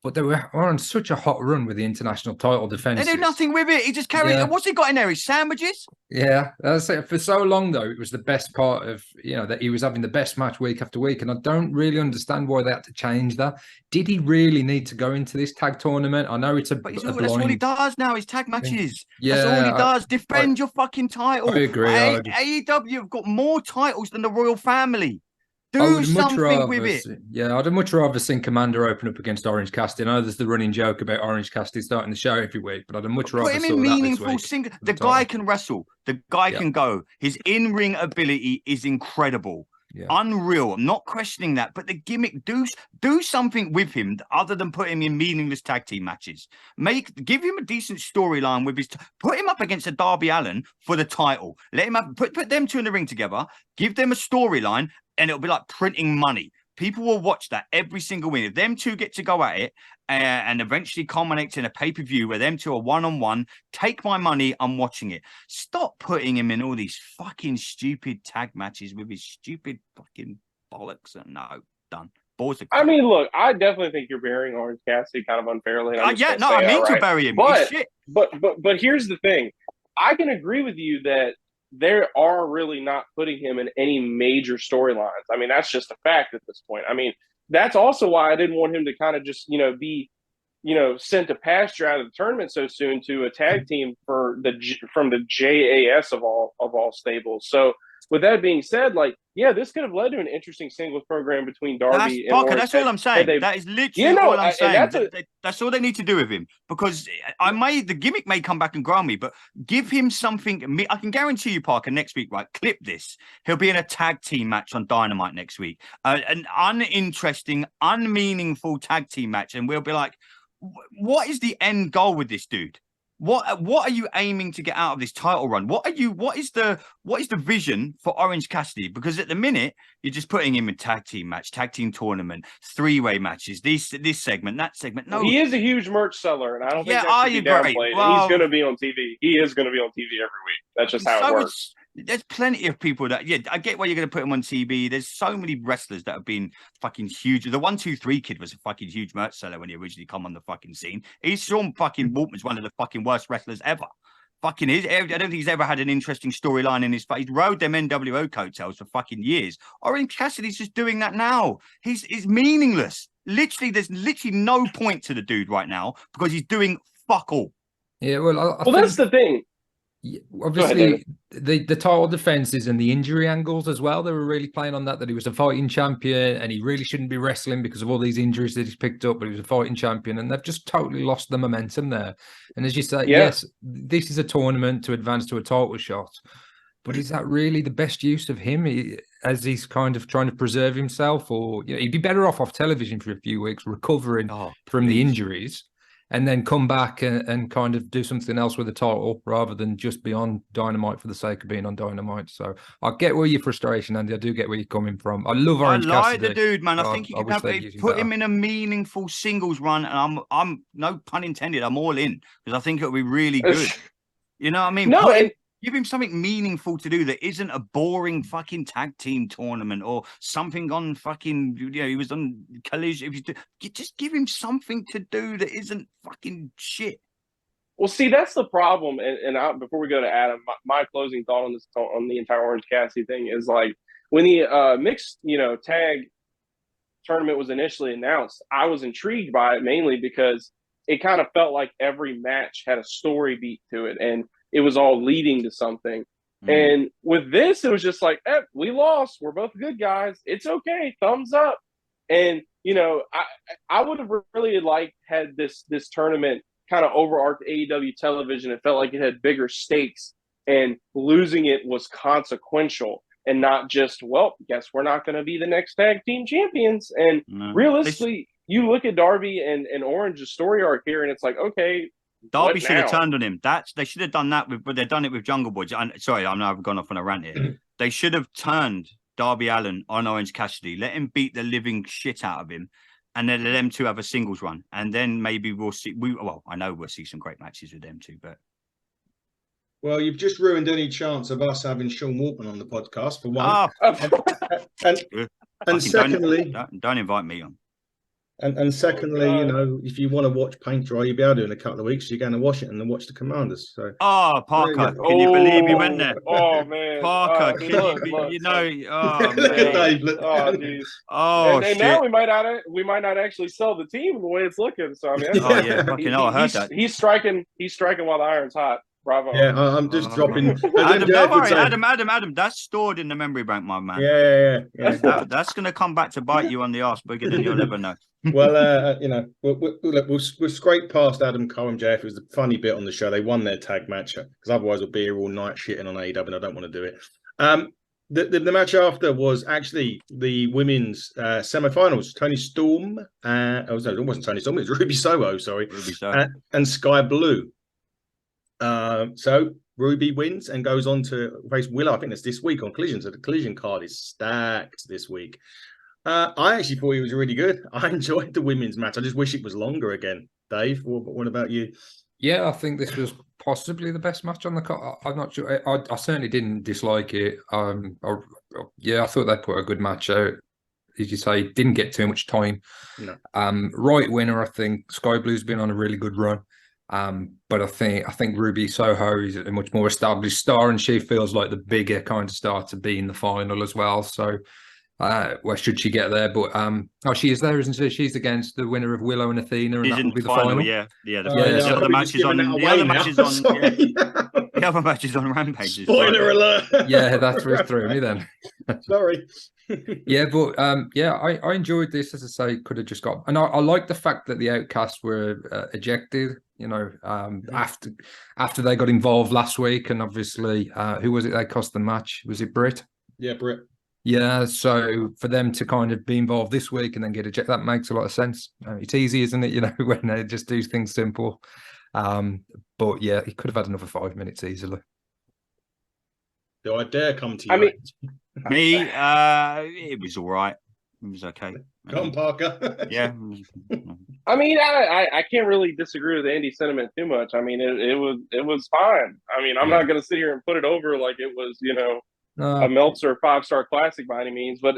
But they were on such a hot run with the international title defenses. They do nothing with it. He just carried. Yeah. What's he got in there? His sandwiches? Yeah, that's it. For so long, though, it was the best part of, you know, that he was having the best match week after week. And I don't really understand why they had to change that. Did he really need to go into this tag tournament? I know it's that's what he does now, is tag matches. Yeah, that's all he does. Defend your fucking title. I agree. AEW have got more titles than the royal family. Do something with it. Yeah, I'd much rather seen Komander open up against Orange Cassidy. I know there's the running joke about Orange Cassidy starting the show every week, but I'd much rather put him in meaningful single. The guy can wrestle. The guy can go. His in-ring ability is incredible. Yeah. Unreal. I'm not questioning that, but the gimmick, do something with him other than put him in meaningless tag team matches. Give him a decent storyline with put him up against a Darby Allin for the title. Let him put them two in the ring together. Give them a storyline, and it'll be like printing money. People will watch that every single week. If them two get to go at it and eventually culminates in a pay-per-view where them two are one-on-one, take my money, I'm watching it. Stop putting him in all these fucking stupid tag matches with his stupid fucking bollocks. And no, done. I mean, look, I definitely think you're burying Orange Cassidy kind of unfairly. I mean to bury him. But here's the thing. I can agree with you that they are really not putting him in any major storylines. I mean, that's just a fact at this point. I mean, that's also why I didn't want him to kind of just, you know, be, you know, sent to pasture out of the tournament so soon to a tag team from the JAS of all stables. So with that being said, like, yeah, this could have led to an interesting singles program between Darby and Orange. That's all I'm saying. That is literally all I'm saying. That's all they need to do with him, because the gimmick may come back and grow me, but give him something. I can guarantee you, Parker, next week, right? Clip this. He'll be in a tag team match on Dynamite next week. An uninteresting, unmeaningful tag team match. And we'll be like, what is the end goal with this dude? What are you aiming to get out of this title run? What is the vision for Orange Cassidy? Because at the minute you're just putting him in tag team match, tag team tournament, 3-way matches, this segment, that segment. No, he is a huge merch seller, and I don't think that are should you be great? downplayed. Well, and he's going to be on TV. He is going to be on TV every week. That's just how it works. There's plenty of people that, I get why you're going to put him on TV. There's so many wrestlers that have been fucking huge. The 1-2-3 kid was a fucking huge merch seller when he originally come on the fucking scene. Sean fucking Waltman's one of the fucking worst wrestlers ever. Fucking is. I don't think he's ever had an interesting storyline in his face. He's rode them NWO coattails for fucking years. Orange Cassidy's just doing that now. He's meaningless. Literally, there's literally no point to the dude right now because he's doing fuck all. Yeah, well, I think... that's the thing. Yeah, obviously, the title defenses and the injury angles as well, they were really playing on that he was a fighting champion and he really shouldn't be wrestling because of all these injuries that he's picked up, but he was a fighting champion, and they've just totally lost the momentum there. And as you say, yes, this is a tournament to advance to a title shot, but is that really the best use of him as he's kind of trying to preserve himself? Or he'd be better off television for a few weeks, recovering from the injuries, and then come back and kind of do something else with the title rather than just be on Dynamite for the sake of being on Dynamite. So I get where your frustration, Andy. I do get where you're coming from. I love Orange Cassidy. I like the dude, man. I think you can put him in a meaningful singles run, and I'm no pun intended, I'm all in because I think it'll be really good. You know what I mean? No, give him something meaningful to do that isn't a boring fucking tag team tournament or something on fucking, he was on Collision. Just give him something to do that isn't fucking shit. Well, see, that's the problem. And before we go to Adam, my closing thought on this, on the entire Orange Cassidy thing is like when the mixed, tag tournament was initially announced, I was intrigued by it mainly because it kind of felt like every match had a story beat to it. And it was all leading to something. And with this, it was just like, we lost. We're both good guys. It's okay. Thumbs up. And, I would have really had this tournament kind of overarched AEW television. It felt like it had bigger stakes, and losing it was consequential and not just, well, guess we're not going to be the next tag team champions. And realistically, you look at Darby and Orange's story arc here, and it's like, okay, Darby should have turned on him. They should have done that but they've done it with Jungle Boy. Sorry, I've gone off on a rant here. They should have turned Darby Allin on Orange Cassidy, let him beat the living shit out of him, and then let them two have a singles run. And then maybe we'll see. I know we'll see some great matches with them too, but. Well, you've just ruined any chance of us having Sean Waltman on the podcast for one. And secondly, don't invite me on. And secondly, if you want to watch paint dry, you'll be able to in a couple of weeks. You're going to Washington and watch the Commanders. So. Parker, can you believe you went there? Oh man, Parker, can you man. Look at Dave. And now we might not actually sell the team the way it's looking. So I mean, I heard that. He's striking while the iron's hot. Bravo. Yeah, I'm just dropping. Adam, don't worry, Adam, that's stored in the memory bank, my man. Yeah. That's going to come back to bite you on the arse bigger than you'll ever know. Well, we'll scrape past Adam Cole and JF. It was the funny bit on the show. They won their tag match because otherwise we'll be here all night shitting on AEW, and I don't want to do it. The match after was actually the women's semi-finals. Toni Storm. It wasn't Toni Storm. It was Ruby Soho. Sorry, Ruby Soho. And Skye Blue. So Ruby wins and goes on to face Willow. I think that's this week on Collision. So the Collision card is stacked this week. I actually thought it was really good. I enjoyed the women's match. I just wish it was longer again. Dave, what about you? Yeah, I think this was possibly the best match on the card. I'm not sure. I certainly didn't dislike it. I thought they put a good match out. As you say, didn't get too much time. No. Right winner, I think. Skye Blue's been on a really good run. But I think Ruby Soho is a much more established star, and she feels like the bigger kind of star to be in the final as well. So, where should she get there? But she is there, isn't she? She's against the winner of Willow and Athena, and that will be the final. The other match is on. The other match is on Rampage. Spoiler alert! Yeah, that's what threw me then. Sorry. I enjoyed this. As I say, could have just got, and I like the fact that the Outcasts were ejected. After they got involved last week, and obviously, who was it? They cost the match. Was it Britt? Yeah, Britt. Yeah, so for them to kind of be involved this week and then get ejected, that makes a lot of sense. It's easy, isn't it? When they just do things simple. But yeah, he could have had another 5 minutes easily. Do I dare come to you? I mean, Me, it was all right. It was okay. Come on, Parker. Yeah. I mean, I can't really disagree with the indie sentiment too much. I mean, it was fine. I mean, I'm not going to sit here and put it over like it was, a Meltzer 5-star classic by any means. But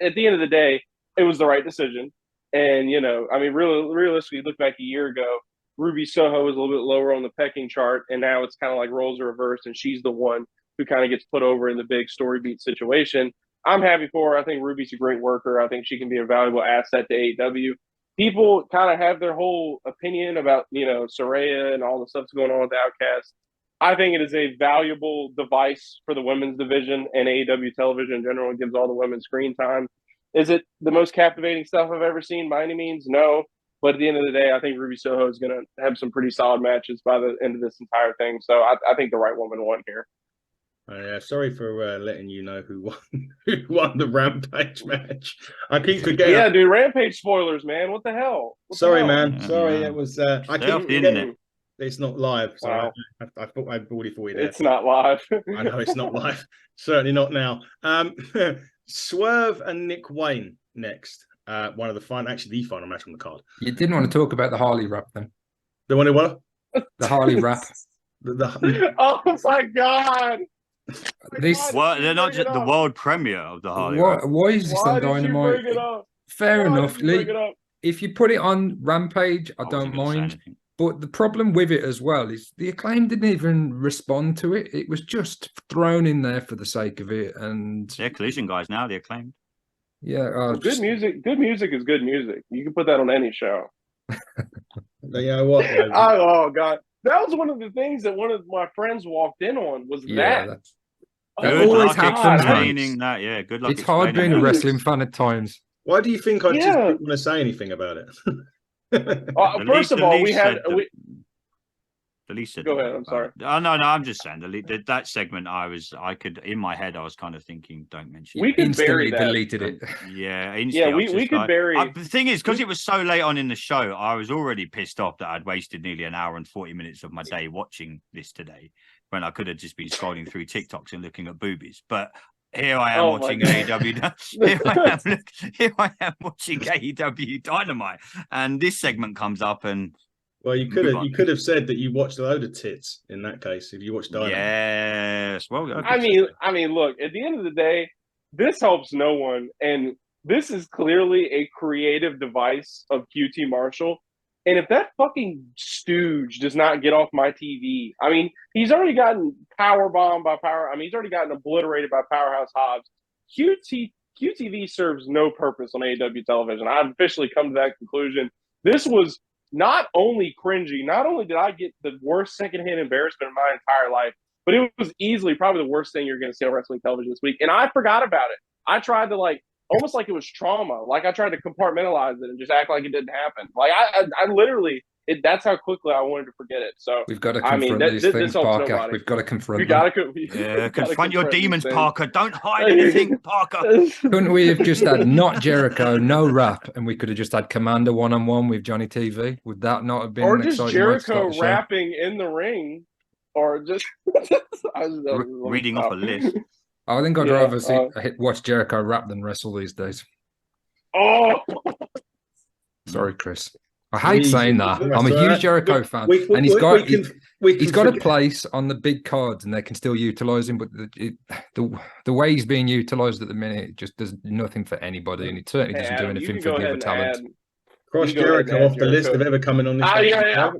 at the end of the day, it was the right decision. And I mean, realistically, look back a year ago, Ruby Soho was a little bit lower on the pecking chart, and now it's kind of like roles are reversed, and she's the one who kind of gets put over in the big story beat situation. I'm happy for her. I think Ruby's a great worker. I think she can be a valuable asset to AEW. People kind of have their whole opinion about, Saraya and all the stuff that's going on with the Outcast. I think it is a valuable device for the women's division and AEW television in general. It gives all the women screen time. Is it the most captivating stuff I've ever seen by any means? No. But at the end of the day, I think Ruby Soho is going to have some pretty solid matches by the end of this entire thing. So I think the right woman won here. Sorry for letting you know who won the Rampage match. I keep forgetting. Yeah, dude, Rampage spoilers, man. What the hell? Sorry, man. Sorry, it was. I keep forgetting. It's not live. So wow. I thought I'd already thought it's not live. I know it's not live. Certainly not now. Swerve and Nick Wayne next. One of the the final match on the card. You didn't want to talk about the Harley rap then? The one who what? The Harley rap. Oh my god! They're not just the world premiere of the Harley. Why is this on Dynamite? Fair enough, Lee. If you put it on Rampage, I don't mind. But the problem with it as well is the Acclaim didn't even respond to it. It was just thrown in there for the sake of it. And they're Collision guys now. They're Acclaimed. Yeah, good music. Good music is good music. You can put that on any show. Yeah, what? Oh god, that was one of the things that one of my friends walked in on was that. That always happens. That, yeah, good luck. It's hard being a wrestling fan at times. Why do you think I just didn't want to say anything about it? First of all, we had. The least said. Go ahead. I'm sorry. Oh no, I'm just saying that segment. I could in my head. I was kind of thinking, don't mention. We could bury that. Deleted it. Yeah, we could bury. The thing is, because it was so late on in the show, I was already pissed off that I'd wasted nearly an hour and 40 minutes of my day watching this today, when I could have just been scrolling through TikToks and looking at boobies. But here I am watching AEW. Here I am watching AEW Dynamite, and this segment comes up and. Well, you could have said that you watched a load of tits in that case if you watched Dynamite. Yes. Well, I mean, look. At the end of the day, this helps no one, and this is clearly a creative device of QT Marshall. And if that fucking stooge does not get off my TV, I mean, he's already gotten powerbombed by Power. I mean, he's already gotten obliterated by Powerhouse Hobbs. QTV serves no purpose on AEW television. I've officially come to that conclusion. This was not only cringy, not only did I get the worst secondhand embarrassment in my entire life, but it was easily probably the worst thing you're going to see on wrestling television this week. And I forgot about it. I tried to almost like it was trauma. Like I tried to compartmentalize it and just act like it didn't happen. Like I literally, that's how quickly I wanted to forget it. So we've got to confront these things, Parker. We've got to confront them. Confront your demons, Parker. Don't hide anything, Parker. Couldn't we have just had not Jericho, no rap, and we could have just had Komander one-on-one with Johnny TV? Would that not have been or just Jericho rapping in the ring, or just reading off a list? I think I'd rather watch Jericho rap than wrestle these days. Oh, sorry, Chris. I hate saying that. I'm a huge Jericho fan, and he's got a place on the big cards, and they can still utilize him. But the way he's being utilized at the minute, it just does nothing for anybody, and it certainly doesn't do anything for the other talent. Cross Jericho off the list of ever coming on this show. Yeah.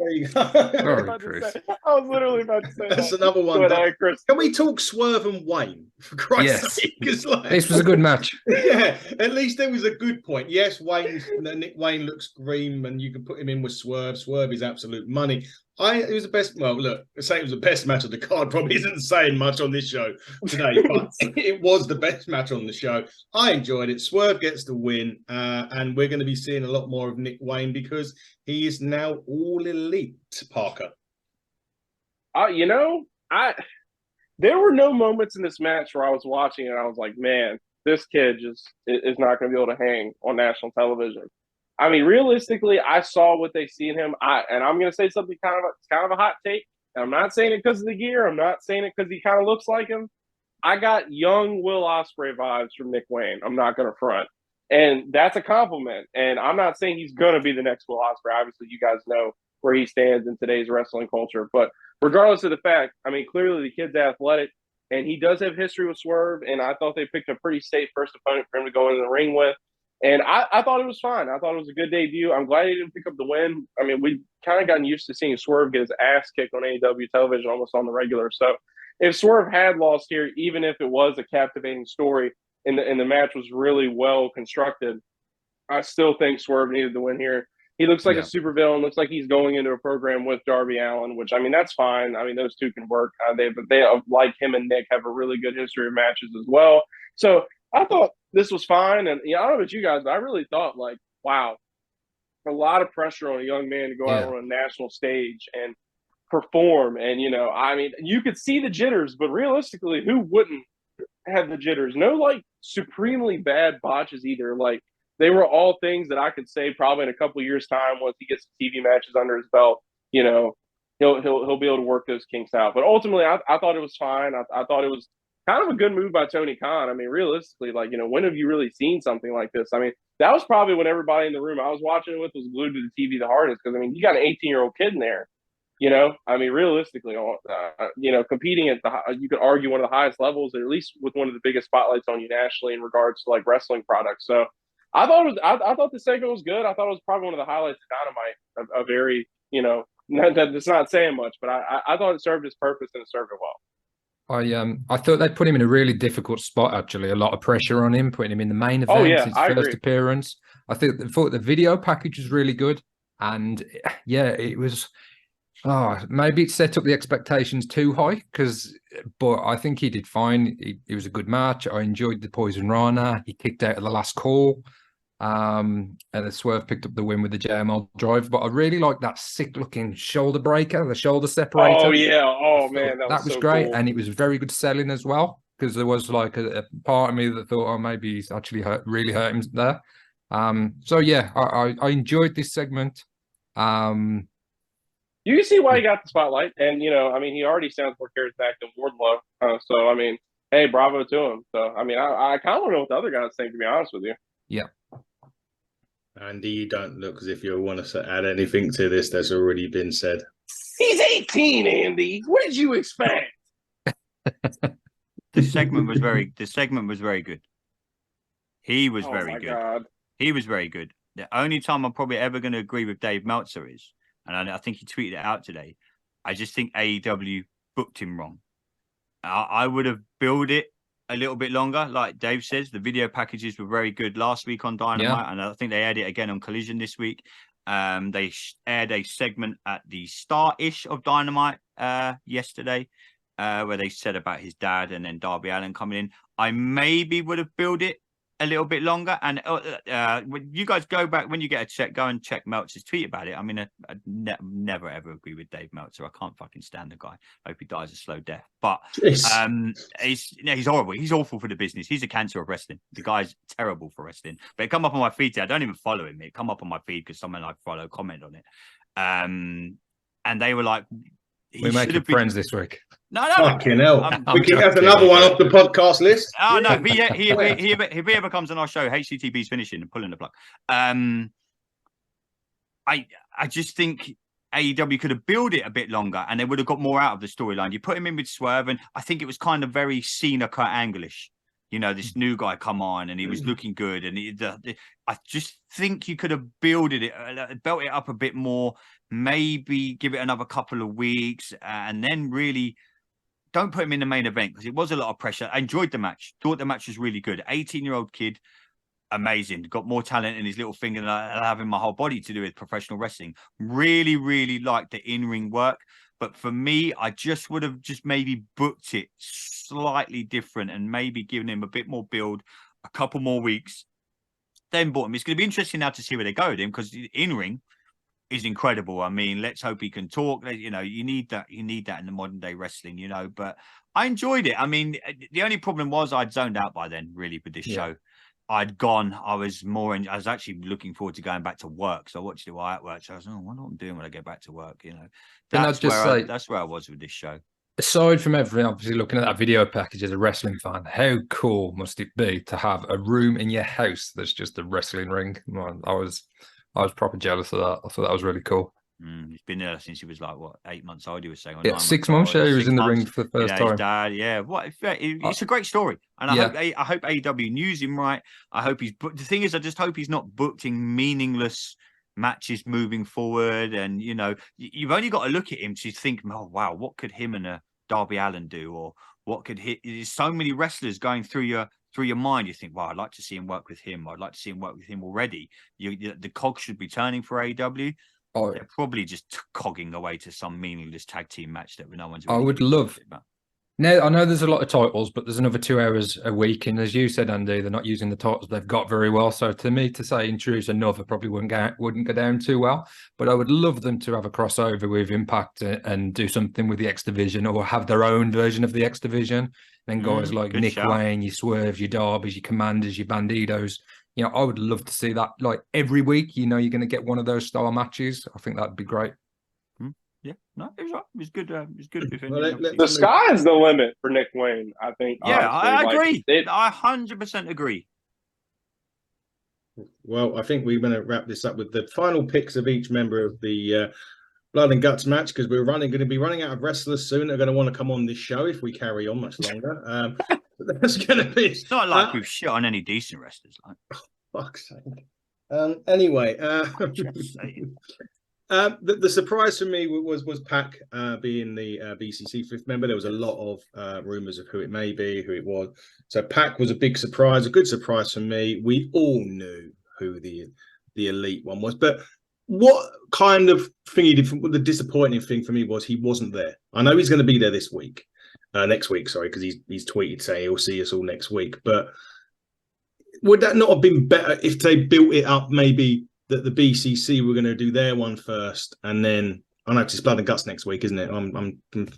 Sorry, Chris. I was literally about to say that's another one. Chris. Can we talk Swerve and Wayne? For Christ's sake. This was a good match. Yeah, at least there was a good point. Yes, Nick Wayne looks green, and you can put him in with Swerve. Swerve is absolute money. It was the best. Well, look, saying it was the best match of the card probably isn't saying much on this show today, but it was the best match on the show. I enjoyed it. Swerve gets the win, and we're going to be seeing a lot more of Nick Wayne because he is now all elite. Parker, there were no moments in this match where I was watching it. I was like, man, this kid is not going to be able to hang on national television. I mean, realistically, I saw what they see in him. And I'm going to say something kind of a hot take. And I'm not saying it because of the gear. I'm not saying it because he kind of looks like him. I got young Will Ospreay vibes from Nick Wayne. I'm not going to front. And that's a compliment. And I'm not saying he's going to be the next Will Ospreay. Obviously, you guys know where he stands in today's wrestling culture. But regardless of the fact, I mean, clearly the kid's athletic. And he does have history with Swerve. And I thought they picked a pretty safe first opponent for him to go into the ring with. And I thought it was fine. I thought it was a good debut. I'm glad he didn't pick up the win. I mean, we've kind of gotten used to seeing Swerve get his ass kicked on AEW television almost on the regular. So if Swerve had lost here, even if it was a captivating story and the match was really well constructed, I still think Swerve needed the win here. He looks like a supervillain. Looks like he's going into a program with Darby Allin, which, I mean, that's fine. I mean, those two can work. They like him and Nick, have a really good history of matches as well. So I thought this was fine. And I don't know about you guys, but I really thought, like, wow, a lot of pressure on a young man to go out on a national stage and perform. And, I mean, you could see the jitters, but realistically, who wouldn't have the jitters? No, like, supremely bad botches either. Like, they were all things that I could say probably in a couple of years' time, once he gets some TV matches under his belt, he'll be able to work those kinks out. But ultimately, I thought it was fine. I thought it was kind of a good move by Tony Khan. I mean, realistically, like, when have you really seen something like this? I mean, that was probably when everybody in the room I was watching it with was glued to the TV the hardest, because, I mean, you got an 18-year-old kid in there, I mean, realistically, competing at you could argue one of the highest levels, at least with one of the biggest spotlights on you nationally in regards to, like, wrestling products. So I thought the segment was good. I thought it was probably one of the highlights of Dynamite, a very, that's not saying much, but I thought it served its purpose and it served it well. I thought they'd put him in a really difficult spot, actually. A lot of pressure on him, putting him in the main event, his first appearance. I thought the video package was really good. And it was maybe it set up the expectations too high, but I think he did fine. It was a good match. I enjoyed the Poison Rana. He kicked out at the last call. And the Swerve picked up the win with the JML drive. But I really like that sick-looking shoulder breaker, the shoulder separator. Oh, yeah. Oh, man. That was so great. Cool. And it was very good selling as well, because there was like a part of me that thought, maybe he's actually really hurt him there. I enjoyed this segment. You can see why he got the spotlight. And, I mean, he already sounds more charismatic than Wardlow. So, I mean, hey, bravo to him. So, I mean, I kind of want to know what the other guys think, to be honest with you. Yeah. Andy, you don't look as if you want to add anything to this that's already been said. He's 18, Andy. What did you expect? The segment was very good. He was very good. God. He was very good. The only time I'm probably ever going to agree with Dave Meltzer is, and I think he tweeted it out today, I just think AEW booked him wrong. I would have built it a little bit longer. Like Dave says, the video packages were very good last week on Dynamite, and I think they aired it again on Collision this week. They aired a segment at the start-ish of Dynamite yesterday, where they said about his dad and then Darby Allin coming in. I maybe would have built it a little bit longer. And when you guys go back, when you get a check, go and check Meltzer's tweet about it. I mean, I never ever agree with Dave Meltzer. I can't fucking stand the guy. I hope he dies a slow death. But he's horrible. He's awful for the business. He's a cancer of wrestling. The guy's terrible for wrestling. But it come up on my feed today. I don't even follow him. It come up on my feed because someone I follow comment on it. And they were like, we're making friends this week. No. Fucking hell. We can have another one off the podcast list. Oh, no. If he ever comes on our show, HCTB's finishing and pulling the plug. I just think AEW could have built it a bit longer and they would have got more out of the storyline. You put him in with Swerve, and I think it was kind of very Cena Kurt Angle-ish. This new guy come on and he was looking good. And I just think you could have built it up a bit more, maybe give it another couple of weeks, and then really don't put him in the main event, because it was a lot of pressure. I enjoyed the match. Thought the match was really good. 18-year-old kid, amazing. Got more talent in his little finger than I have in my whole body to do with professional wrestling. Really, really liked the in-ring work. But for me, I just would have just maybe booked it slightly different and maybe given him a bit more build, a couple more weeks, then bought him. It's going to be interesting now to see where they go with him, because the in-ring is incredible. I mean, let's hope he can talk. You need that. You need that in the modern day wrestling, But I enjoyed it. I mean, the only problem was I'd zoned out by then, really, with this show. I was actually looking forward to going back to work. So I watched it while at work. So I was, I wonder what I'm doing when I get back to work. You know, Can I just say, that's where I was with this show. aside from everything, obviously looking at that video package as a wrestling fan, how cool must it be to have a room in your house that's just a wrestling ring? Man, I was proper jealous of that. I thought that was really cool. He's been there since he was like 8 months old. He was saying, Yeah, 6 months. Yeah, he was in the ring for the first time. His dad, yeah. It's a great story, and I hope AEW knew him right. I hope he's. But the thing is, I just hope he's not booked in meaningless matches moving forward. And you've only got to look at him to think, oh wow, what could him and a Darby Allin do, or what could he? There's so many wrestlers going through your mind. You think, wow, I'd like to see him work with him. I'd like to see him work with him already. The cog should be turning for AEW. Oh, they're probably just cogging away to some meaningless tag team match that no one's. I would love. Now, I know there's a lot of titles, but there's another 2 hours a week, and as you said, Andy, they're not using the titles they've got very well. So to me, to say introduce another probably wouldn't go down too well. But I would love them to have a crossover with Impact and do something with the X Division, or have their own version of the X Division. Then guys like Nick Wayne, your Swerve, your Darbys, your Commanders, your Bandidos. I would love to see that like every week. You're going to get one of those style matches. I think that'd be great. Yeah, no, it was right. It was good. It was good. The sky's the limit for Nick Wayne, I think. Yeah, honestly. I agree. I 100% agree. Well, I think we're going to wrap this up with the final picks of each member of the Blood and Guts match, because we're going to be running out of wrestlers soon. They're going to want to come on this show if we carry on much longer. That's going to be. It's not like we've shit on any decent wrestlers. Like, fuck's sake. Anyway, the surprise for me was Pac being the BCC fifth member. There was a lot of rumors of who it may be, who it was. So Pac was a big surprise, a good surprise for me. We all knew who the elite one was, but what kind of thing he did? The disappointing thing for me was he wasn't there. I know he's going to be there next week, sorry, because he's tweeted saying he'll see us all next week. But would that not have been better if they built it up? Maybe that the BCC were going to do their one first, and then I know it's Blood and Guts next week, isn't it? I'm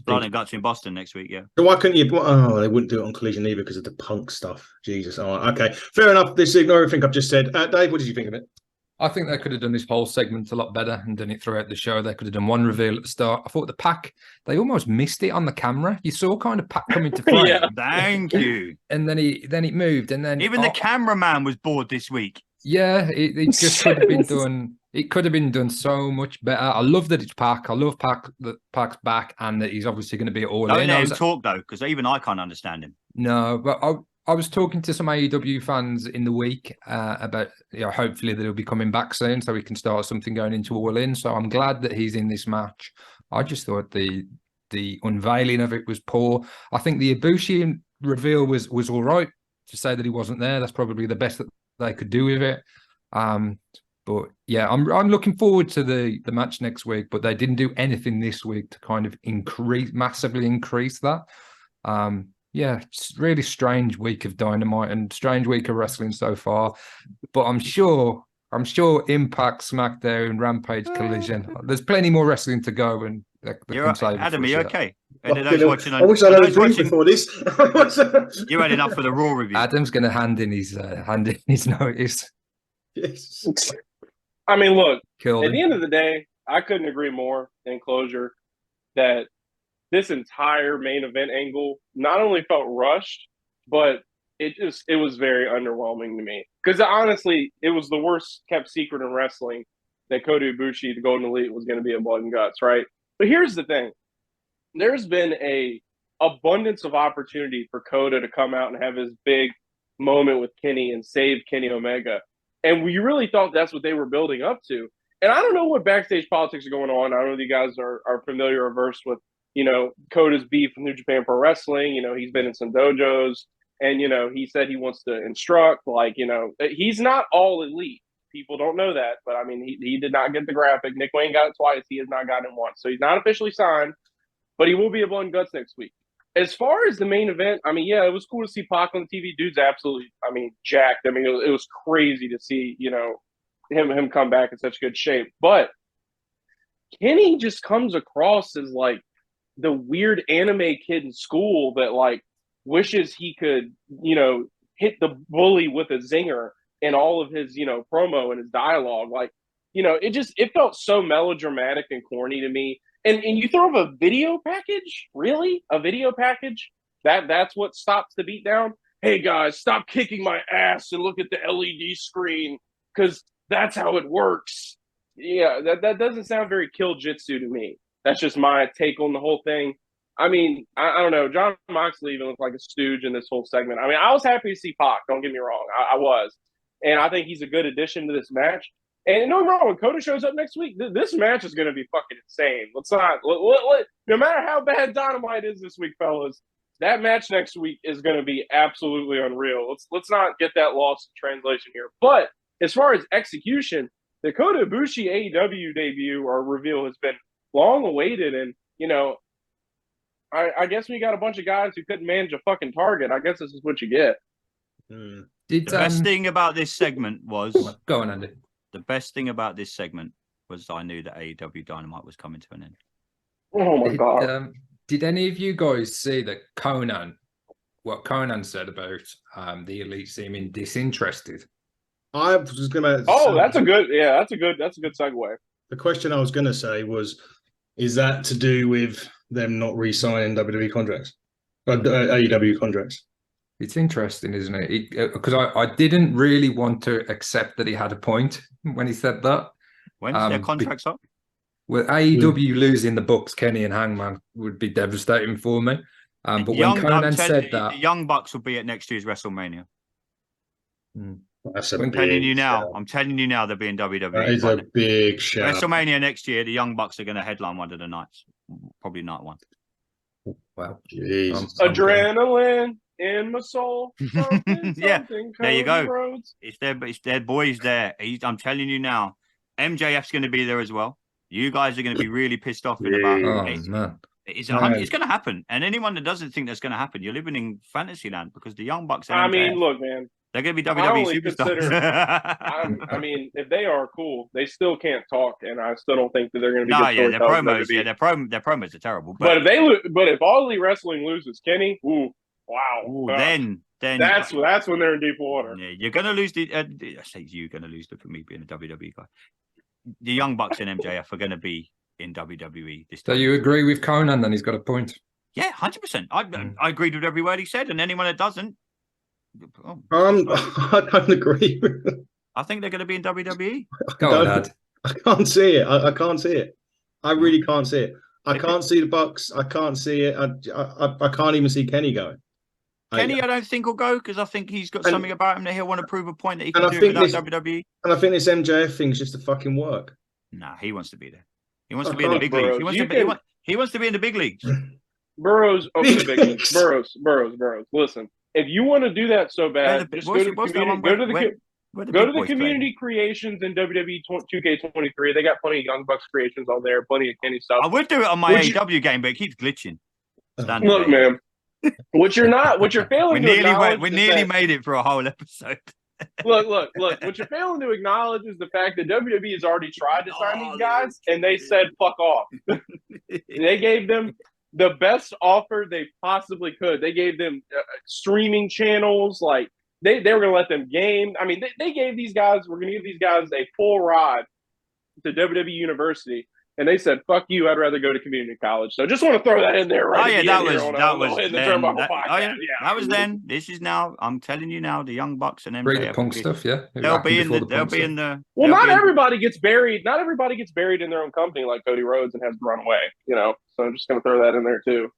Blood and Guts in Boston next week, yeah. So why couldn't you? Oh, they wouldn't do it on Collision either because of the Punk stuff. Jesus. All right, okay, fair enough. This ignore everything I've just said. Dave, what did you think of it? I think they could have done this whole segment a lot better and done it throughout the show. They could have done one reveal at the start. I thought the Pac, they almost missed it on the camera. You saw kind of Pac coming to frame. Yeah, thank you. And then it moved, and then even the cameraman was bored this week. Yeah, it just could have been done. It could have been done so much better. I love that it's Pac. I love Pac that Pac's back, and that he's obviously going to be all in. Don't let him talk though, because even I can't understand him. No, but I was talking to some AEW fans in the week about, hopefully that he'll be coming back soon so we can start something going into All In. So I'm glad that he's in this match. I just thought the unveiling of it was poor. I think the Ibushi reveal was all right. To say that he wasn't there, that's probably the best that they could do with it. But yeah, I'm looking forward to the match next week. But they didn't do anything this week to kind of massively increase that. Yeah, it's really strange week of Dynamite and strange week of wrestling so far. But I'm sure Impact, SmackDown, Rampage, Collision. There's plenty more wrestling to go, and you're right. Adam, are you okay? I wish I'd had a drink before this. You had enough for the Raw review. Adam's going to hand in his notice. Yes. I mean, look. Killed at the end of the day, I couldn't agree more. In closure, that this entire main event angle not only felt rushed, but it was very underwhelming to me. Because honestly, it was the worst kept secret in wrestling that Kota Ibushi, the Golden Elite, was going to be a Blood and Guts, right? But here's the thing. There's been a abundance of opportunity for Kota to come out and have his big moment with Kenny and save Kenny Omega. And we really thought that's what they were building up to. And I don't know what backstage politics are going on. I don't know if you guys are familiar or versed with, Kota's beef with New Japan Pro Wrestling. He's been in some dojos, and, he said he wants to instruct. He's not all elite. People don't know that. But, I mean, he did not get the graphic. Nick Wayne got it twice. He has not gotten it once. So he's not officially signed, but he will be a Blood and Guts next week. As far as the main event, I mean, yeah, it was cool to see Pac on the TV. Dude's absolutely, jacked. I mean, it was crazy to see, him come back in such good shape. But Kenny just comes across as, the weird anime kid in school that, wishes he could, hit the bully with a zinger in all of his, promo and his dialogue. Like, it felt so melodramatic and corny to me. And you throw up a video package? Really? A video package? That's what stops the beatdown? Hey, guys, stop kicking my ass and look at the LED screen because that's how it works. Yeah, that doesn't sound very kill jitsu to me. That's just my take on the whole thing. I mean, I don't know. John Moxley even looked like a stooge in this whole segment. I mean, I was happy to see Pac. Don't get me wrong. I was. And I think he's a good addition to this match. And no wrong, when Coda shows up next week, this match is going to be fucking insane. Let's not, no matter how bad Dynamite is this week, fellas, that match next week is going to be absolutely unreal. Let's not get that lost in translation here. But as far as execution, the Kota Ibushi AEW debut or reveal has been long awaited. And, I guess we got a bunch of guys who couldn't manage a fucking target. I guess this is what you get. The best thing about this segment was... Go on, Andy. The best thing about this segment was I knew that AEW Dynamite was coming to an end. Oh, my God. Did any of you guys see that what Conan said about the Elite seeming disinterested? I was going to... Oh, that's a good segue. The question I was going to say was, is that to do with them not re-signing WWE contracts? AEW contracts? It's interesting, isn't it? Because I didn't really want to accept that he had a point when he said that. When's their contracts up? Well, AEW losing the Bucks, Kenny and Hangman would be devastating for me. But when Conan said that... The Young Bucks will be at next year's WrestleMania. That's I'm telling you now. I'm telling you now they'll be in WWE. That is a big shout. WrestleMania next year, the Young Bucks are going to headline one of the nights. Probably night one. Wow. Jesus. Adrenaline in my soul. Yeah, there you go. It's their boys there. I'm telling you now, MJF's going to be there as well. You guys are going to be really pissed off in about. Man. It's going to happen. And anyone that doesn't think that's going to happen, you're living in fantasy land because the Young Bucks. I mean, look, man. They're going to be WWE superstars. I mean, if they are cool, they still can't talk, and I still don't think that they're going to be. No, yeah, their promos are terrible. But if All Elite Wrestling loses Kenny, wow, then that's when they're in deep water. Yeah, you're going to lose the. I say you're going to lose it for me being a WWE guy. The Young Bucks and MJF are going to be in WWE this time. So you agree with Conan? Then he's got a point. Yeah, 100%. I agreed with every word he said, and anyone that doesn't. I don't agree. I think they're going to be in WWE. Go on, Dad. I can't see it. I can't see it. I really can't see it. I can't see the Bucks. I can't see it. I can't even see Kenny going. Kenny, I don't think will go because I think he's got something about him that he'll want to prove a point that he can do it without WWE. And I think this MJF thing's just a fucking work. Nah, he wants to be there. He wants to be in the big leagues. He wants to be in the big leagues. Burrows, the big leagues. Burrows. Listen. If you want to do that so bad, just go to the community creations in WWE 2K23. They got plenty of Young Bucks creations on there, plenty of Kenny stuff. I would do it on my AEW game, but it keeps glitching. Look, man, what you're failing to acknowledge. We nearly made it for a whole episode. Look. What you're failing to acknowledge is the fact that WWE has already tried to sign these guys, and they said fuck off. They gave them the best offer they possibly could. They gave them streaming channels. Like they were going to let them game. I mean, they gave these guys. We're going to give these guys a full ride to WWE University, and they said, "Fuck you! I'd rather go to community college." So just want to throw that in there. Right? That was then. This is now. I'm telling you now. The Young Bucks and MJF Punk stuff. Yeah, they'll be in the. Well, not everybody gets buried. Not everybody gets buried in their own company like Cody Rhodes and has to run away. So I'm just going to throw that in there too.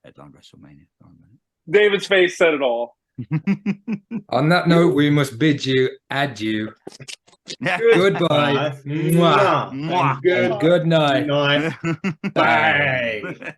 Headline WrestleMania. David's face said it all. On that note, we must bid you adieu. Goodbye. Mwah. Good night. Bye.